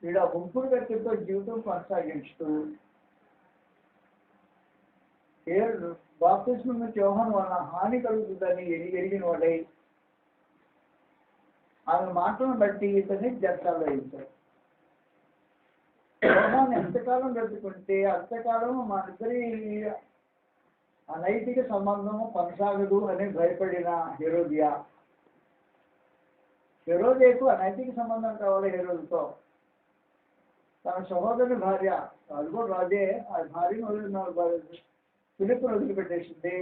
వీడు ఆ గుంపుడు వ్యక్తితో జీవితం కొనసాగించుతూ బాప్తిస్మం నుంచి యోహాను వలన హాని కలుగుతుందని ఎరిగిన వాడై ఆమె మాటలను బట్టి ఇతన్ని జట్టాల్లో వేయించారు. యోహాను ఎంతకాలం బ్రతుకుంటే అంతకాలం మా ఇద్దరి అనైతిక సంబంధం కొనసాగదు అని భయపడిన హెరోదియాకు అనైతిక సంబంధం కావాలి. హెరోదుతో తన సహోదరుని భార్య, అది కూడా రాజే, ఆ భార్యను పిలుపుని వదిలిపెట్టేసింది.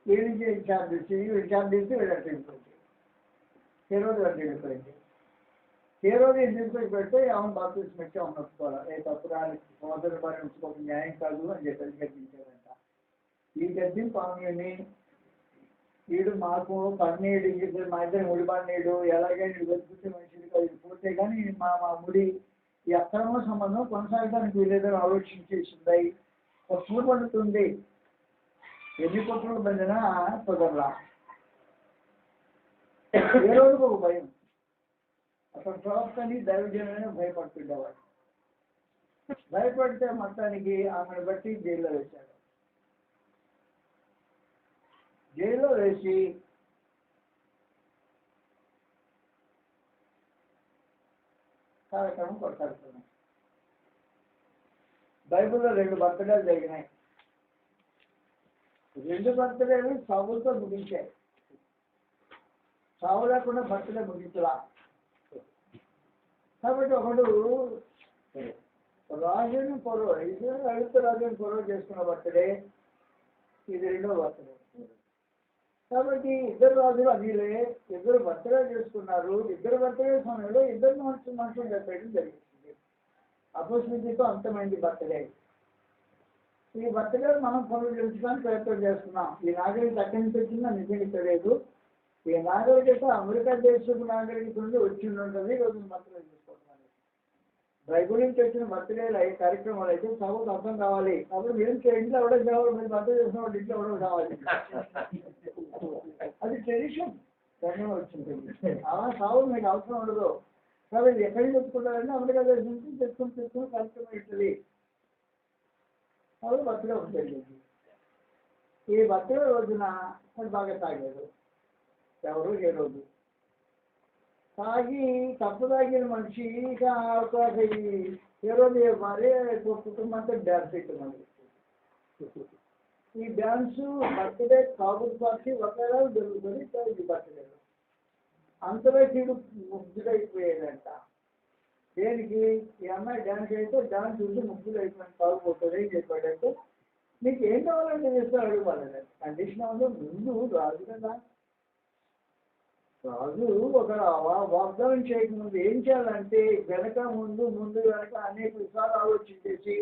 వీళ్ళకి విచారం తీసి వీళ్ళకి వెళ్ళిపోయింది. హెరోది అంటే వెళ్ళిపోయింది. హెరోది తీసుకొని పెడితే ఆమెను బాప్తిస్మం ఇచ్చి ఆమెను ఒప్పుకోవాలి. ఏ తప్పు రాని సహోదరుని భార్య ఉంచుకోక న్యాయం కాదు అని చెప్పి గద్దించారంట. ఈ గద్దింపు ఆమెని వీడు మాకు పన్నీడు మా ఇద్దరు ముడి పన్నీడు ఎలాగైనా బతుకుతే మనిషిది కాదు, పోతే కానీ మా ముడి ఈ అక్రమ సంబంధం కొనసాగడానికి వీళ్ళేదో ఆలోచించేసింది. ఒక పూట పడుతుంది, ఎన్ని కుట్రలు బందినా కుదరలా. ఏ రోజుకు ఒక భయం. అతను ప్రవక్తని దైవజనులని భయపడుతుండేవాడు. భయపడితే మొత్తానికి ఆమెను బట్టి జైల్లో వేశాడు. జైల్లో వేసి కార్యక్రమం కొనసాగుతున్నాం. బైబిల్లో 2 బర్త్డేలు జరిగినాయి. 2 బర్త్డేలు సావులతో ముగించాయి. సావు లేకుండా బర్త్డే ముగించలా. కాబట్టి ఒకడు రాజుని పొరవ అడుగుతూ రాజుని పొరవ చేసుకున్న బర్త్డే, ఇది 2వ బర్త్డే. కాబట్టి ఇద్దరు రాజులు అదిలే ఇద్దరు బర్త్డే చేసుకున్నారు. ఇద్దరు బర్త్డే సమయంలో ఇద్దరు మనుషులు చెప్పేయడం జరిగింది. అపోజిట్తో అంతమైంది బర్త్డే. ఈ బర్త్డే మనం పనులు తెలుసుకోవడానికి ప్రయత్నం చేస్తున్నాం. ఈ నాగరికత ఎక్కడి నుంచి వచ్చిందో నిజంగా తెలియదు. ఈ నాగరికత అమెరికా దేశపు నాగరికత నుండి వచ్చి ఉంటుంది. రోజు బర్త్డే చేసుకోవడం బైబుల్ నుంచి వచ్చిన బర్త్డేలు అయ్యే కార్యక్రమాలు అయితే చదువుకు అర్థం కావాలి. కాబట్టి ఏం ఇంట్లో ఎవడో కావాలి, మీరు బర్త్డే చేసిన వాళ్ళు ఇంట్లో ఎవడో కావాలి. అది ట్రెడిషన్ ధన్యం వచ్చింది. అలా సాగు మీకు అవసరం ఉండదు. కాబట్టి ఎక్కడికి తెచ్చుకుంటారంటే అమెరికా దేశం నుంచి తెచ్చుకుని కార్యక్రమం ఇస్తుంది. కాబట్టి బర్త్డే ఒకటి జరిగింది. ఈ బర్త్డే రోజున అది బాగా తాగారు ఎవరు ఏ రోజు తాగి తప్పు తాగిన మనిషి ఇక ఏ రోజు మరి కుటుంబంతో డ్యాన్స్ ఇస్తున్నది. ఈ డ్యాన్స్ బర్త్డే కాబూల్ పార్టీ ఒకేలా జరుగుతుంది. ఈ బర్త్డేలో అంతలో తీరు ముగ్గులైపోయేదంట. దేనికి ఈ అమ్మాయి డ్యాన్స్ అయితే డ్యాన్స్ చూసి ముగ్గులు అయిపోయిన తాగుపోతుంది ఏం చెప్పాడంటే నీకు ఏం కావాలంటే చేస్తే అడుగుకోవాలి. కండిషన్ ఉందో ముందు రాదు కదా. రాజు ఒక వాగ్దానం చేయకముందు ఏం చేయాలంటే వెనక ముందు వెనక అనేక విషయాలు ఆలోచించేసి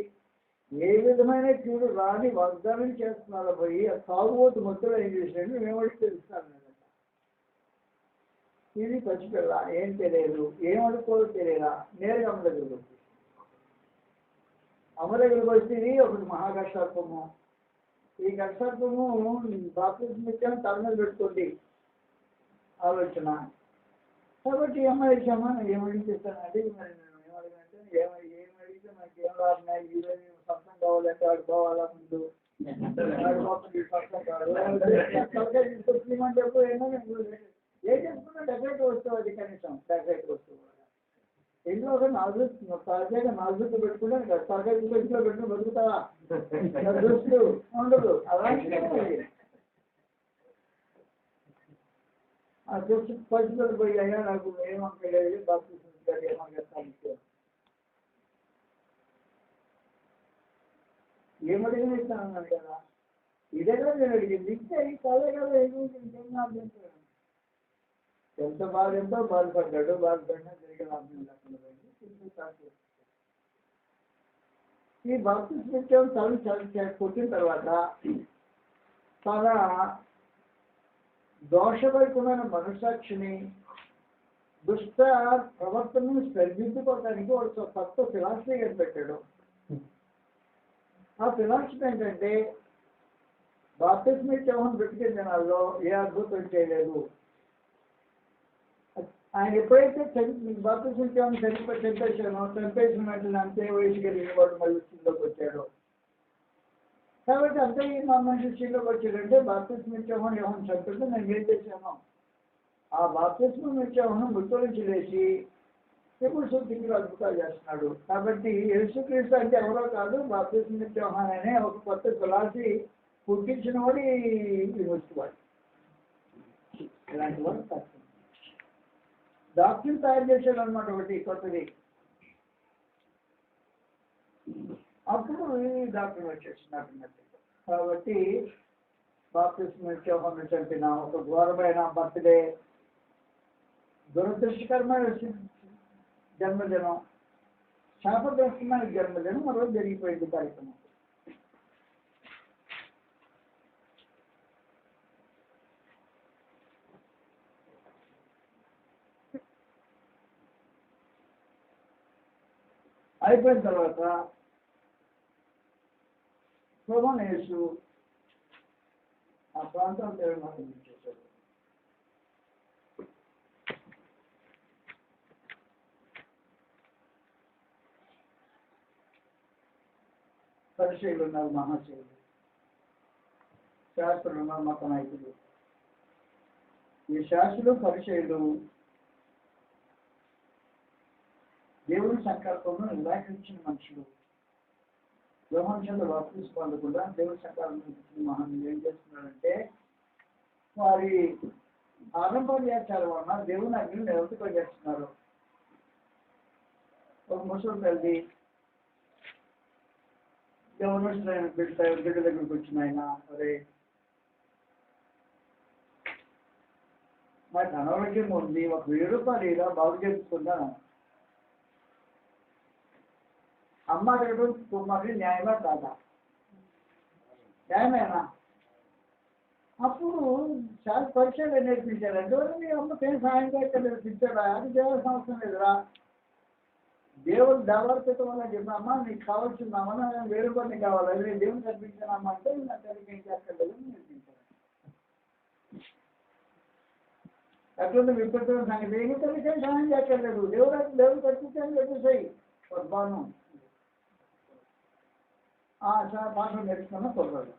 ఏ విధమైన కీడు రాని వాగ్దానం చేస్తున్నారో పోయి ఆ తాగుబోతు మొత్తం ఏం చేసినట్టు మేమడికి తెలుస్తాను. ఇది పచ్చిపిల్ల ఏం తెలియదు, ఏం అడుకోదో తెలియదా. నేరుగా అమ్మ దగ్గరికి వస్తుంది. అమ్మ దగ్గరికి వస్తే ఒకటి మహాకర్షాత్వము. ఈ కర్షాత్వము బాప్తిస్మం తల మీద పెట్టుకోండి ఆలోచన. కాబట్టి అమ్మాయి ఏమడిగిస్తానంటే మరి నేను ఏమడిగినంటే ఏమడిగితే నాకు ఏం రాఉన్నాయి ఈరోజు సొంతం కావాలంటే వాడు పోవాలా ముందు సొంతం కావాలి చెప్పు. ఏ చేసుకున్నా డెకరేట్ వస్తువు అది కనీసం డెకరేట్ వస్తువు ఇంట్లో ఒక నాలుగు పెట్టుకుంటే తరగతి ఇంట్లో పెట్టుకుని బతుకుతావా దృష్టి ఉండదు. అలాంటి ఆ దృష్టి పరిస్థితులు పోయి అయ్యా నాకు ఏమక్కలేదు బాప్తిస్మం ఏమన్నా ఏమడిగిన ఇస్తానన్నాడు కదా. ఇదే కదా నేను అడిగింది. ఇంకా ఈ కాలే కదా ఇంకేం అభ్యంతరం. ఎంత బాధపడ్డాడు. బాధపడినా జరిగిన అభ్యంతరం. ఈ బాప్తిస్మం తల కొట్టిన తర్వాత చాలా దోషపరికమైన మనస్సాక్షిని దుష్ట ప్రవర్తనను సరిదిద్దుకోవడానికి ఒక కొత్త ఫిలాసఫీ కనిపెట్టాడు. ఆ ఫిలాసఫీ ఏంటంటే బాప్తిస్మం బ్రతికే దినాల్లో ఏ అద్భుతం చేయలేదు. ఆయన ఎప్పుడైతే బాప్తిస్మం చంపేసిన వెంటనే అంతే వయసు కలిగిన వాడు మళ్ళీ స్థితిలోకి వచ్చాడు. కాబట్టి అంతే మా మనిషి స్థితిలోకి వచ్చాడంటే బాప్తిస్మం యోహాను చంపితే నేను ఏం చేశాను. ఆ బాప్తిస్మం యోహాను మృతుల నుంచి లేచి ఇప్పుడు శుద్ధికి అద్భుతాలు చేస్తున్నాడు. కాబట్టి యేసుక్రీస్తు అంటే ఎవరో కాదు, బాప్తిస్మం యోహాను అనే ఒక కొత్త ఫిలాసఫీ పుట్టించిన వాడు ఈ వస్తువాడు. ఇలాంటి వాడు కష్టం. డాక్టర్ తయారు చేశాడు అనమాట ఒకటి కొత్తది. అప్పుడు ఈ డాక్టర్ వచ్చేసినట్టు. కాబట్టి బాప్తిస్మం యోహాను చంపిన ఒక ఘోరమైన బర్త్డే, దురదృష్టకరమైన జన్మదినం, శాపగ్రస్తమైన జన్మదినం మరో జరిగిపోయింది కార్యక్రమం. అయిపోయిన తర్వాత ప్రభువైన యేసు ఆ ప్రాంతం తీర్మానం చేశాడు. పరిచయులు ఉన్నారు, మహాశయులు, శాస్త్రులు ఉన్నారు, మత నాయకులు. ఈ శాస్త్రులు పరిచయులు దేవుని సంకల్పంలో నిరాకరించిన మనుషులు. యోహాను బాప్తిస్మం పొందకుండా దేవుని సంకల్పం మహానులు ఏం చేస్తున్నారంటే వారి ఆడంబర్యాచారం వలన దేవుని అగ్ని నిలబెట్టుకొని ఒక ముసలి తల్లి దేవుని బిడ్డ దగ్గరికి వచ్చిన ఆయన, అరే మరి అనారోగ్యం ఉంది, ఒక 1000 రూపాయలు ఇలా బాగు చేసుకుందాను. అమ్మ అడగడం కుమారుడు న్యాయమా కాదా? న్యాయమేనా? అప్పుడు చాలా పరిచయాలు నేర్పించారు. అందువల్ల మీ అమ్మకి ఏం సాయం చేయలేదు పిచ్చారా? అది చేయాల్సిన అవసరం లేదురా. దేవుడు దేవాలయతం వల్ల చెప్పినమ్మా నీకు కావాల్సిందమ్మా 1000 రూపాయలు కావాలి, అదే దేవుని కనిపించానమ్మా అంటే నా తల్లికి ఏం చేస్తలేదు నేర్పించారు. అట్లా విపరీతమైన సంగతి ఏమి తల్లికి ఏం సాయం చేయలేదు. దేవుడు కనిపించాలని చెప్పేసాయి బాను భాష నేర్చుకున్న కుర్రాడు.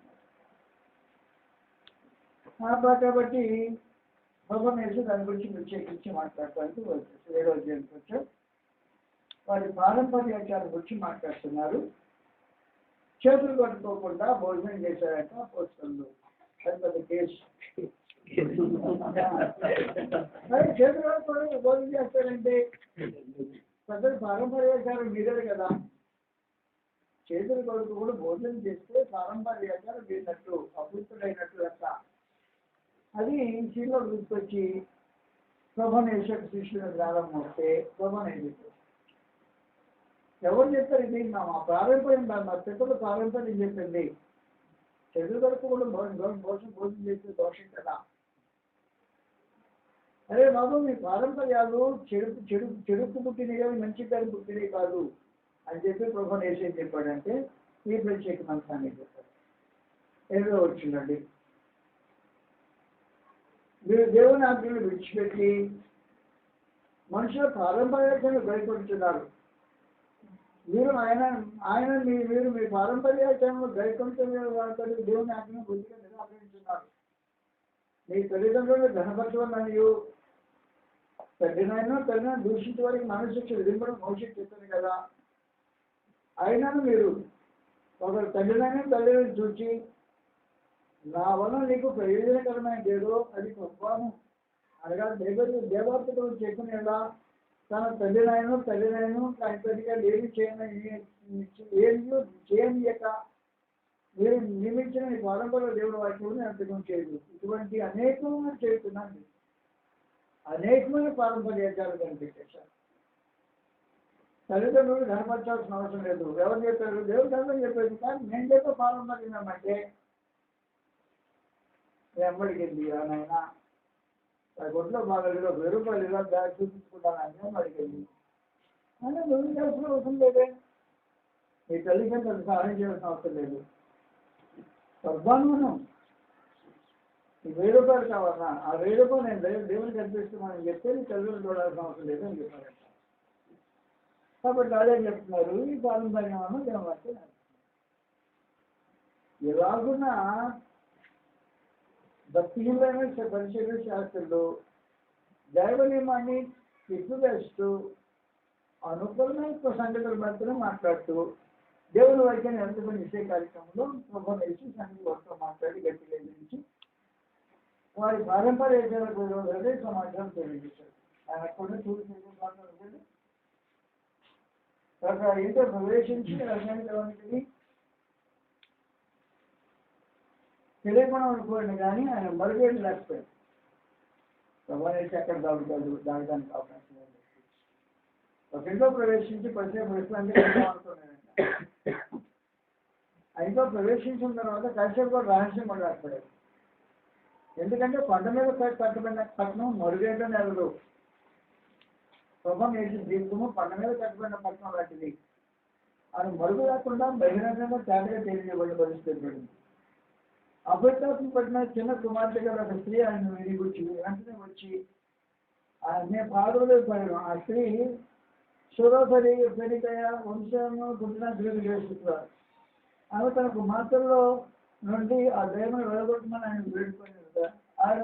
కాబట్టి భగవన్ దాని గురించి ప్రత్యేకించి మాట్లాడటానికి 7వ అధ్యాయానికి వచ్చారు. వారి పారంపర్యాచారం గురించి మాట్లాడుతున్నారు. చేతులు కట్టుకోకుండా భోజనం చేశారంట అపోస్తలులు. అది పెద్ద కేసు. చేతులు కట్టుకోవడానికి భోజనం చేస్తారంటే పెద్దలు పారంపర్యాచారం మీరే కదా. చేతులు కొడుకు కూడా భోజనం చేస్తే పారంపర్యాచారం వీరినట్టు అభివృద్ధుడైనట్టు లెక్క. అది శీలో గుర్తొచ్చి ప్రభనేశ్వర శిష్యుల గ్రామం వస్తే ప్రభనేది ఎవరు చెప్తారు? ఇది మా పారంపర్యం, మా పెద్దలు పారంపర్యం చెప్పింది. చెడు వరకు కూడా భోజనం చేసే దోషం కదా. అరే బాబు మీ పారంపర్యాలు చెడుకు పుట్టినవి, మంచి పేరు పుట్టినవి కాదు అని చెప్పి ప్రభనేశ్వర ఏం చెప్పాడంటే ఈ ప్రత్యేక మంత్రాన్ని చెప్పాడు. 7వ వచ్చిందండి. మీరు దేవుని ఆజ్ఞలు విడిచిపెట్టి మనుషుల పారంపర్యాన్ని భయపడుతున్నారు. మీరు మీరు మీ పారంపర్యాన్ని భయపడుతున్న వారి దేవుని ఆజ్ఞను బుద్ధిగా నిరాకరించున్నారు. మీ తల్లిదండ్రులను ఘనపరచమని తల్లినైనా దూషించే వారికి మనశిక్ష విధింపడం భవిష్యత్తు చెప్తుంది కదా. అయినా మీరు ఒకరు తల్లినైనా తల్లిని చూచి నా వల్ల నీకు ప్రయోజనకరమైన ఏదో అది గొప్పను అనగా దేవార్తలు చెప్పునేలా తన తల్లినైనా తల్లిగా ఏమి చేయనియక మీరు నియమించిన ఈ పారంపర్య దేవుడు వాక్యం అర్థం చేయదు. ఇటువంటి అనేకమైన చేస్తున్నాను. అనేకమైన పారంపర్యాచారాలు కనిపించేశారు. తల్లిదండ్రులు కనపరచాల్సిన అవసరం లేదు. ఎవరు చెప్పారు? దేవుడు ధర్మం చెప్పేది. కానీ నేను చెప్పే పారంపర్యం అంటే వెంబడికి వెళ్ళి నాయన గొడ్లో బాగా 1000 రూపాయలు ఇలా చూపించుకుంటాను అని వెంబడికి వెళ్ళి అని నువ్వు చేయాల్సిన అవసరం లేదే. నీ తల్లిదండ్రులు సహాయం చేయాల్సిన అవసరం లేదు. సర్వానుమానం ఈ 1000 రూపాయలు కావాలన్నా ఆ 1000 రూపాయలు నేను దేవునికి అర్పిస్తున్నానని చెప్తే నీ తల్లిదండ్రులు చూడాల్సిన అవసరం లేదు అని చెప్పారంట. కాబట్టి అదే చెప్తున్నారు ఈ పారంపర్యం దేవుడు ఎలాగున్నా భక్తిహీనమైన పరిశీలన శాస్త్రులు దైవ నియమాన్ని తిప్పువేస్తూ అనుకూలమైన సంగతులు మాత్రమే మాట్లాడుతూ దేవుని వాక్యాన్ని ఎంతమంది ఇచ్చే కార్యక్రమంలో ప్రభావం వేసి సంగతి వారితో మాట్లాడి గట్టిగా ఎదిరించి వారి పారంపర్యాలకు అదే సమాచారం తెలియజేశారు. ఆయన కూడా చూసి ఏంటో ప్రవేశించి రసాయనిక తెలియకుండా అనుకోండి కానీ ఆయన మరుగేళ్ళు లేకపోయాడు. ప్రభావేసి ఎక్కడ దాగడానికి అవకాశం లేదు. ఒక ఇంట్లో ప్రవేశించి పరిచయం విశ్రాంతి అనుకున్నాడంట. ఆ ఇంట్లో ప్రవేశించిన తర్వాత కాసేపు కూడా రహస్యం కూడా రాకపోయాడు. ఎందుకంటే కొండ మీద కట్టబడిన పట్టణం మరుగేళ్ళలో నెలలు. ప్రభావం వేసిన దీపము కొండ మీద కట్టబడిన పట్టణం లాంటిది. ఆయన మరుగు లేకుండా బహిరంగంగా తేటగా తెలియజేయబడిన పరిస్థితి పడింది. అభ్యర్థాసం పడిన చిన్న కుమార్తె గారు ఒక స్త్రీ ఆయన విరిగొచ్చి వెంటనే వచ్చి ఆయన పాదవులు పడిన ఆ స్త్రీ సురసరి పెరికయ వంశంలో పుట్టిన స్త్రీలు చేస్తున్నారు. ఆమె తన కుమార్తెల్లో నుండి ఆ దైవను వెళ్ళగొట్టమని ఆయన వేడుకొని ఆయన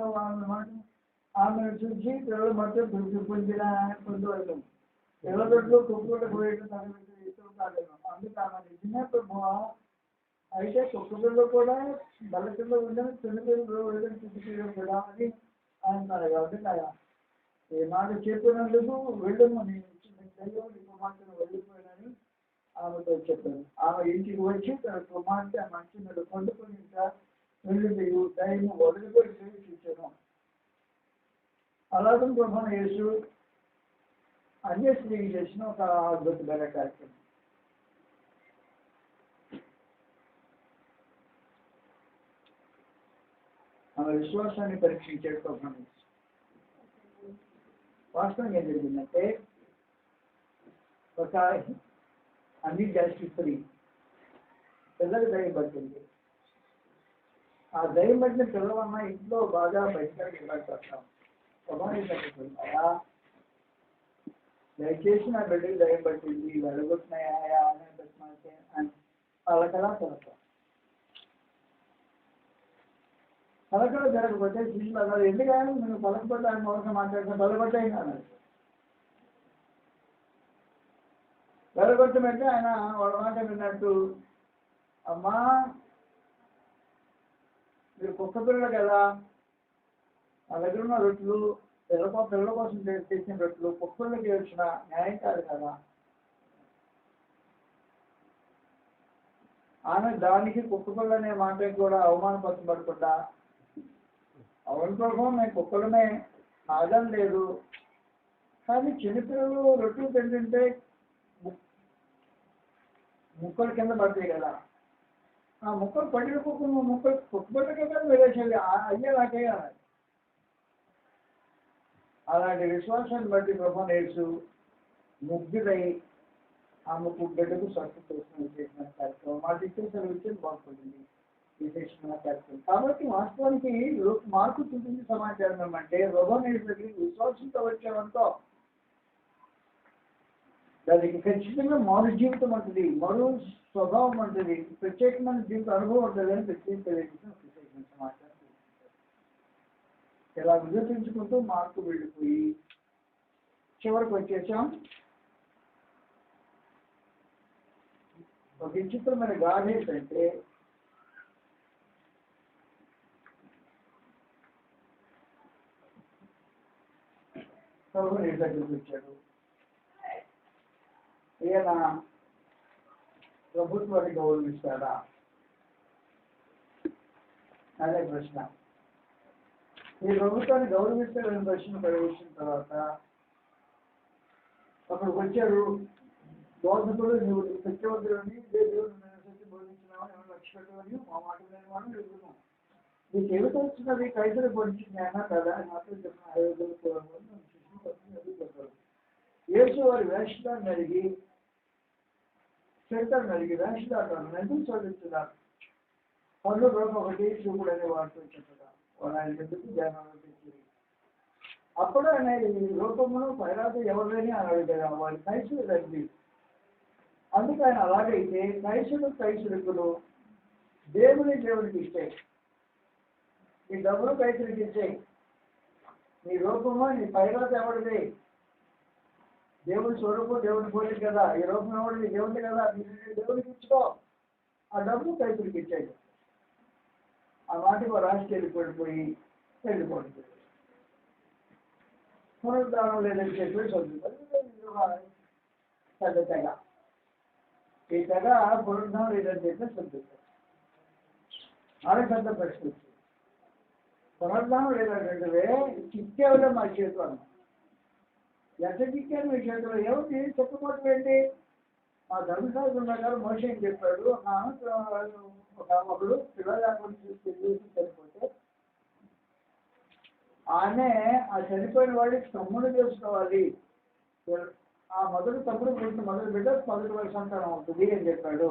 ఆమెను చూసి పిల్లలు మొత్తం పొందవలను పిల్లదొడ్లు కుక్కలు పోయేట్టు తన ఇష్టం కాలేదు. అందుకు ఆమె చిన్నప్పుడు అయితే కుక్కపిల్లలు కూడా బల్లకిల్లో ఉండని చిన్నపిల్లలు వెళ్ళని చిన్నపిల్లలు కూడా అని అంటున్నారు. కాబట్టి ఏ మాట చెప్పినందుకు వెళ్ళము నేను కుమార్తెను వెళ్ళిపోయానని ఆమెతో చెప్పాను. ఆమె ఇంటికి వచ్చి తన కుమార్తె ఆ మంచి మీద పండుకొని ఇంకా వెళ్ళింది. దైవం వదిలిపోయి చూసాను. అలాగే ప్రభు యేసు అన్య స్త్రీకి చేసిన ఒక అద్భుతమైన కార్యక్రమం. ఆమె విశ్వాసాన్ని పరీక్షించాడు ప్రభు యేసు. వాస్తవం ఏం జరిగిందంటే ఒక అన్ని జాస్తి స్త్రీ పిల్లకి దయ్యం పట్టింది. ఆ దయ్యం పట్టిన పిల్లవన్న ఇంట్లో బాగా బయటకు ఇవ్వబడతాం. ప్రభావితున్నాయా, దయచేసి నా బిడ్డకి దయ్యం పట్టింది, వెళ్ళగొట్టినాయా అని పలకలా కలకం. పలకలు జరగకపోతే శిష్యులు అన్నారు, ఎందుకని నేను పలకపోతే ఆయన మౌనంగా మాట్లాడుతున్నా, పలకొట్టాయి అన్నారు. వెళ్ళగొట్టమంటే ఆయన వాళ్ళ మాట విన్నట్టు, అమ్మా మీరు కుక్క పిల్లలు కదా, నా దగ్గర ఉన్న రొట్టెలు పిల్లల కోసం చేసిన రొట్టెలు కుక్కలకి వచ్చిన న్యాయం కాదు కదా. ఆమె దానికి కుక్క పిల్ల అనే మాటకి కూడా అవమానపరచబడకుండా, అవును ప్రభు మేము కుక్కలమే, ఆగం లేదు, కానీ చిన్నపిల్లలు రొట్టెలు తింటుంటే ముక్కలు కింద పడతాయి కదా, ఆ ముక్కలు పడిన ముక్కలు కుక్కబట్ట కదా వేరేసాలి అయ్యేలాగే. అలాంటి విశ్వాసాన్ని బట్టి ప్రభు యేసు ముగ్గురై ఆ బిడ్డకు స్వస్థత చేసిన కార్యక్రమం మా టీచర్ విషయం బాగుపడింది విశేషమైన కార్యక్రమం. కాబట్టి వాస్తవానికి మార్పు చూపించిన సమాచారం ఏమంటే ప్రభు యేసు దగ్గరికి విశ్వాసంతో వచ్చేవంతో దానికి ఖచ్చితంగా మరో జీవితం ఉంటుంది, మరో స్వభావం ఉంటుంది, ప్రత్యేకమైన జీవిత అనుభవం ఉంటుంది అని ప్రత్యేకమైన సమాచారం. ఇలా వికసించుకుంటూ మార్పు వెళ్ళిపోయి చివరికి వచ్చేసాం. ఒక విచిత్రమైన గాథ ఏంటంటే ప్రభు నీ దగ్గరికి వచ్చాడు. ఈయన ప్రభుత్వాన్ని గౌరవిస్తాడా అనే ప్రశ్న. ఈ ప్రభుత్వాన్ని గౌరవిస్తాడనే ప్రశ్న ప్రవేశించిన తర్వాత అక్కడికి వచ్చారు బోధకుడు, నువ్వు సత్యవంతులని దేవుడు సత్యం బోధించినావని ఏమైనా లక్ష్య పెట్టవని మా మాట లేనివాడిని ఎదుగుతున్నాం. నీకు ఏమి తెలుస్తున్నది కైసరి బోధించింది కదా అని మాత్రం చెప్పిన 5 యేసు వారి వేషధాన్ని అడిగి చరిత్రను అడిగి వేషధారులను ఎందుకు చదువుతున్నారు, పనులు రోజు ఒకటి చూపుడు అనే వారితో చెప్పగా వారు ఆయన ఎందుకు ధ్యానంలో తెచ్చింది. అప్పుడు ఆయన ఈ రూపమును పైరాత ఎవరిని అని అడిగారు. వారి కైసులు తగ్గి అందుకు ఆయన అలాగైతే కైసులకు దేవునికి ఇచ్చే, నీ డబ్బులు కైసులకి ఇచ్చే, నీ రూపము నీ పైరాత ఎవరిది, దేవుని స్వరూపం దేవుని పోలేదు కదా, ఈ రూపం ఎవరిది దేవుడి కదా, దేవునికి ఇచ్చుకో, ఆ డబ్బు కైసులకి ఇచ్చాయి. ఆ మాటకు రాష్ట్ర వెళ్ళిపోయి వెళ్ళిపోతుంది. పునరుద్ధానం లేదని చెప్పి చదువుతారు పెద్ద తెగ. ఈ తెగ పునరుద్ధానం లేదని చెప్పి చదువుతారు. అలా పెద్ద ప్రశ్న వచ్చింది. పునరుద్ధానం లేదంటే చిక్కేవలే మా చేతిలో అన్నాం. ఎంత చిక్కాను మీ చేతిలో ఏమిటి చెప్పకపోవడం ఏంటి? మా ధర్మశాస్త్రం ప్రకారం మోషే ఏం చెప్పాడు, ఒకడు పిల్లలు చనిపోతే ఆమె ఆ చనిపోయిన వాడికి తమ్ముడు చేసుకోవాలి, ఆ మొదటి తమ్ముడు పుట్టిన మొదటి బిడ్డ 11 సంతానం అవుతుంది అని చెప్పాడు.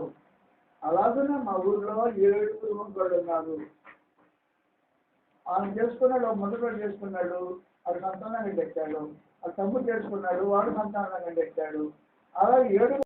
అలాగనే మా ఊర్లో 7 మగవాళ్ళు ఉన్నారు. ఆయన చేసుకున్నాడు, మొదటి వాడు చేసుకున్నాడు, అది సంతానాన్ని పెట్టాడు. ఆ తమ్ముడు చేసుకున్నాడు, వాడు సంతానాన్ని పెట్టాడు. అలా 7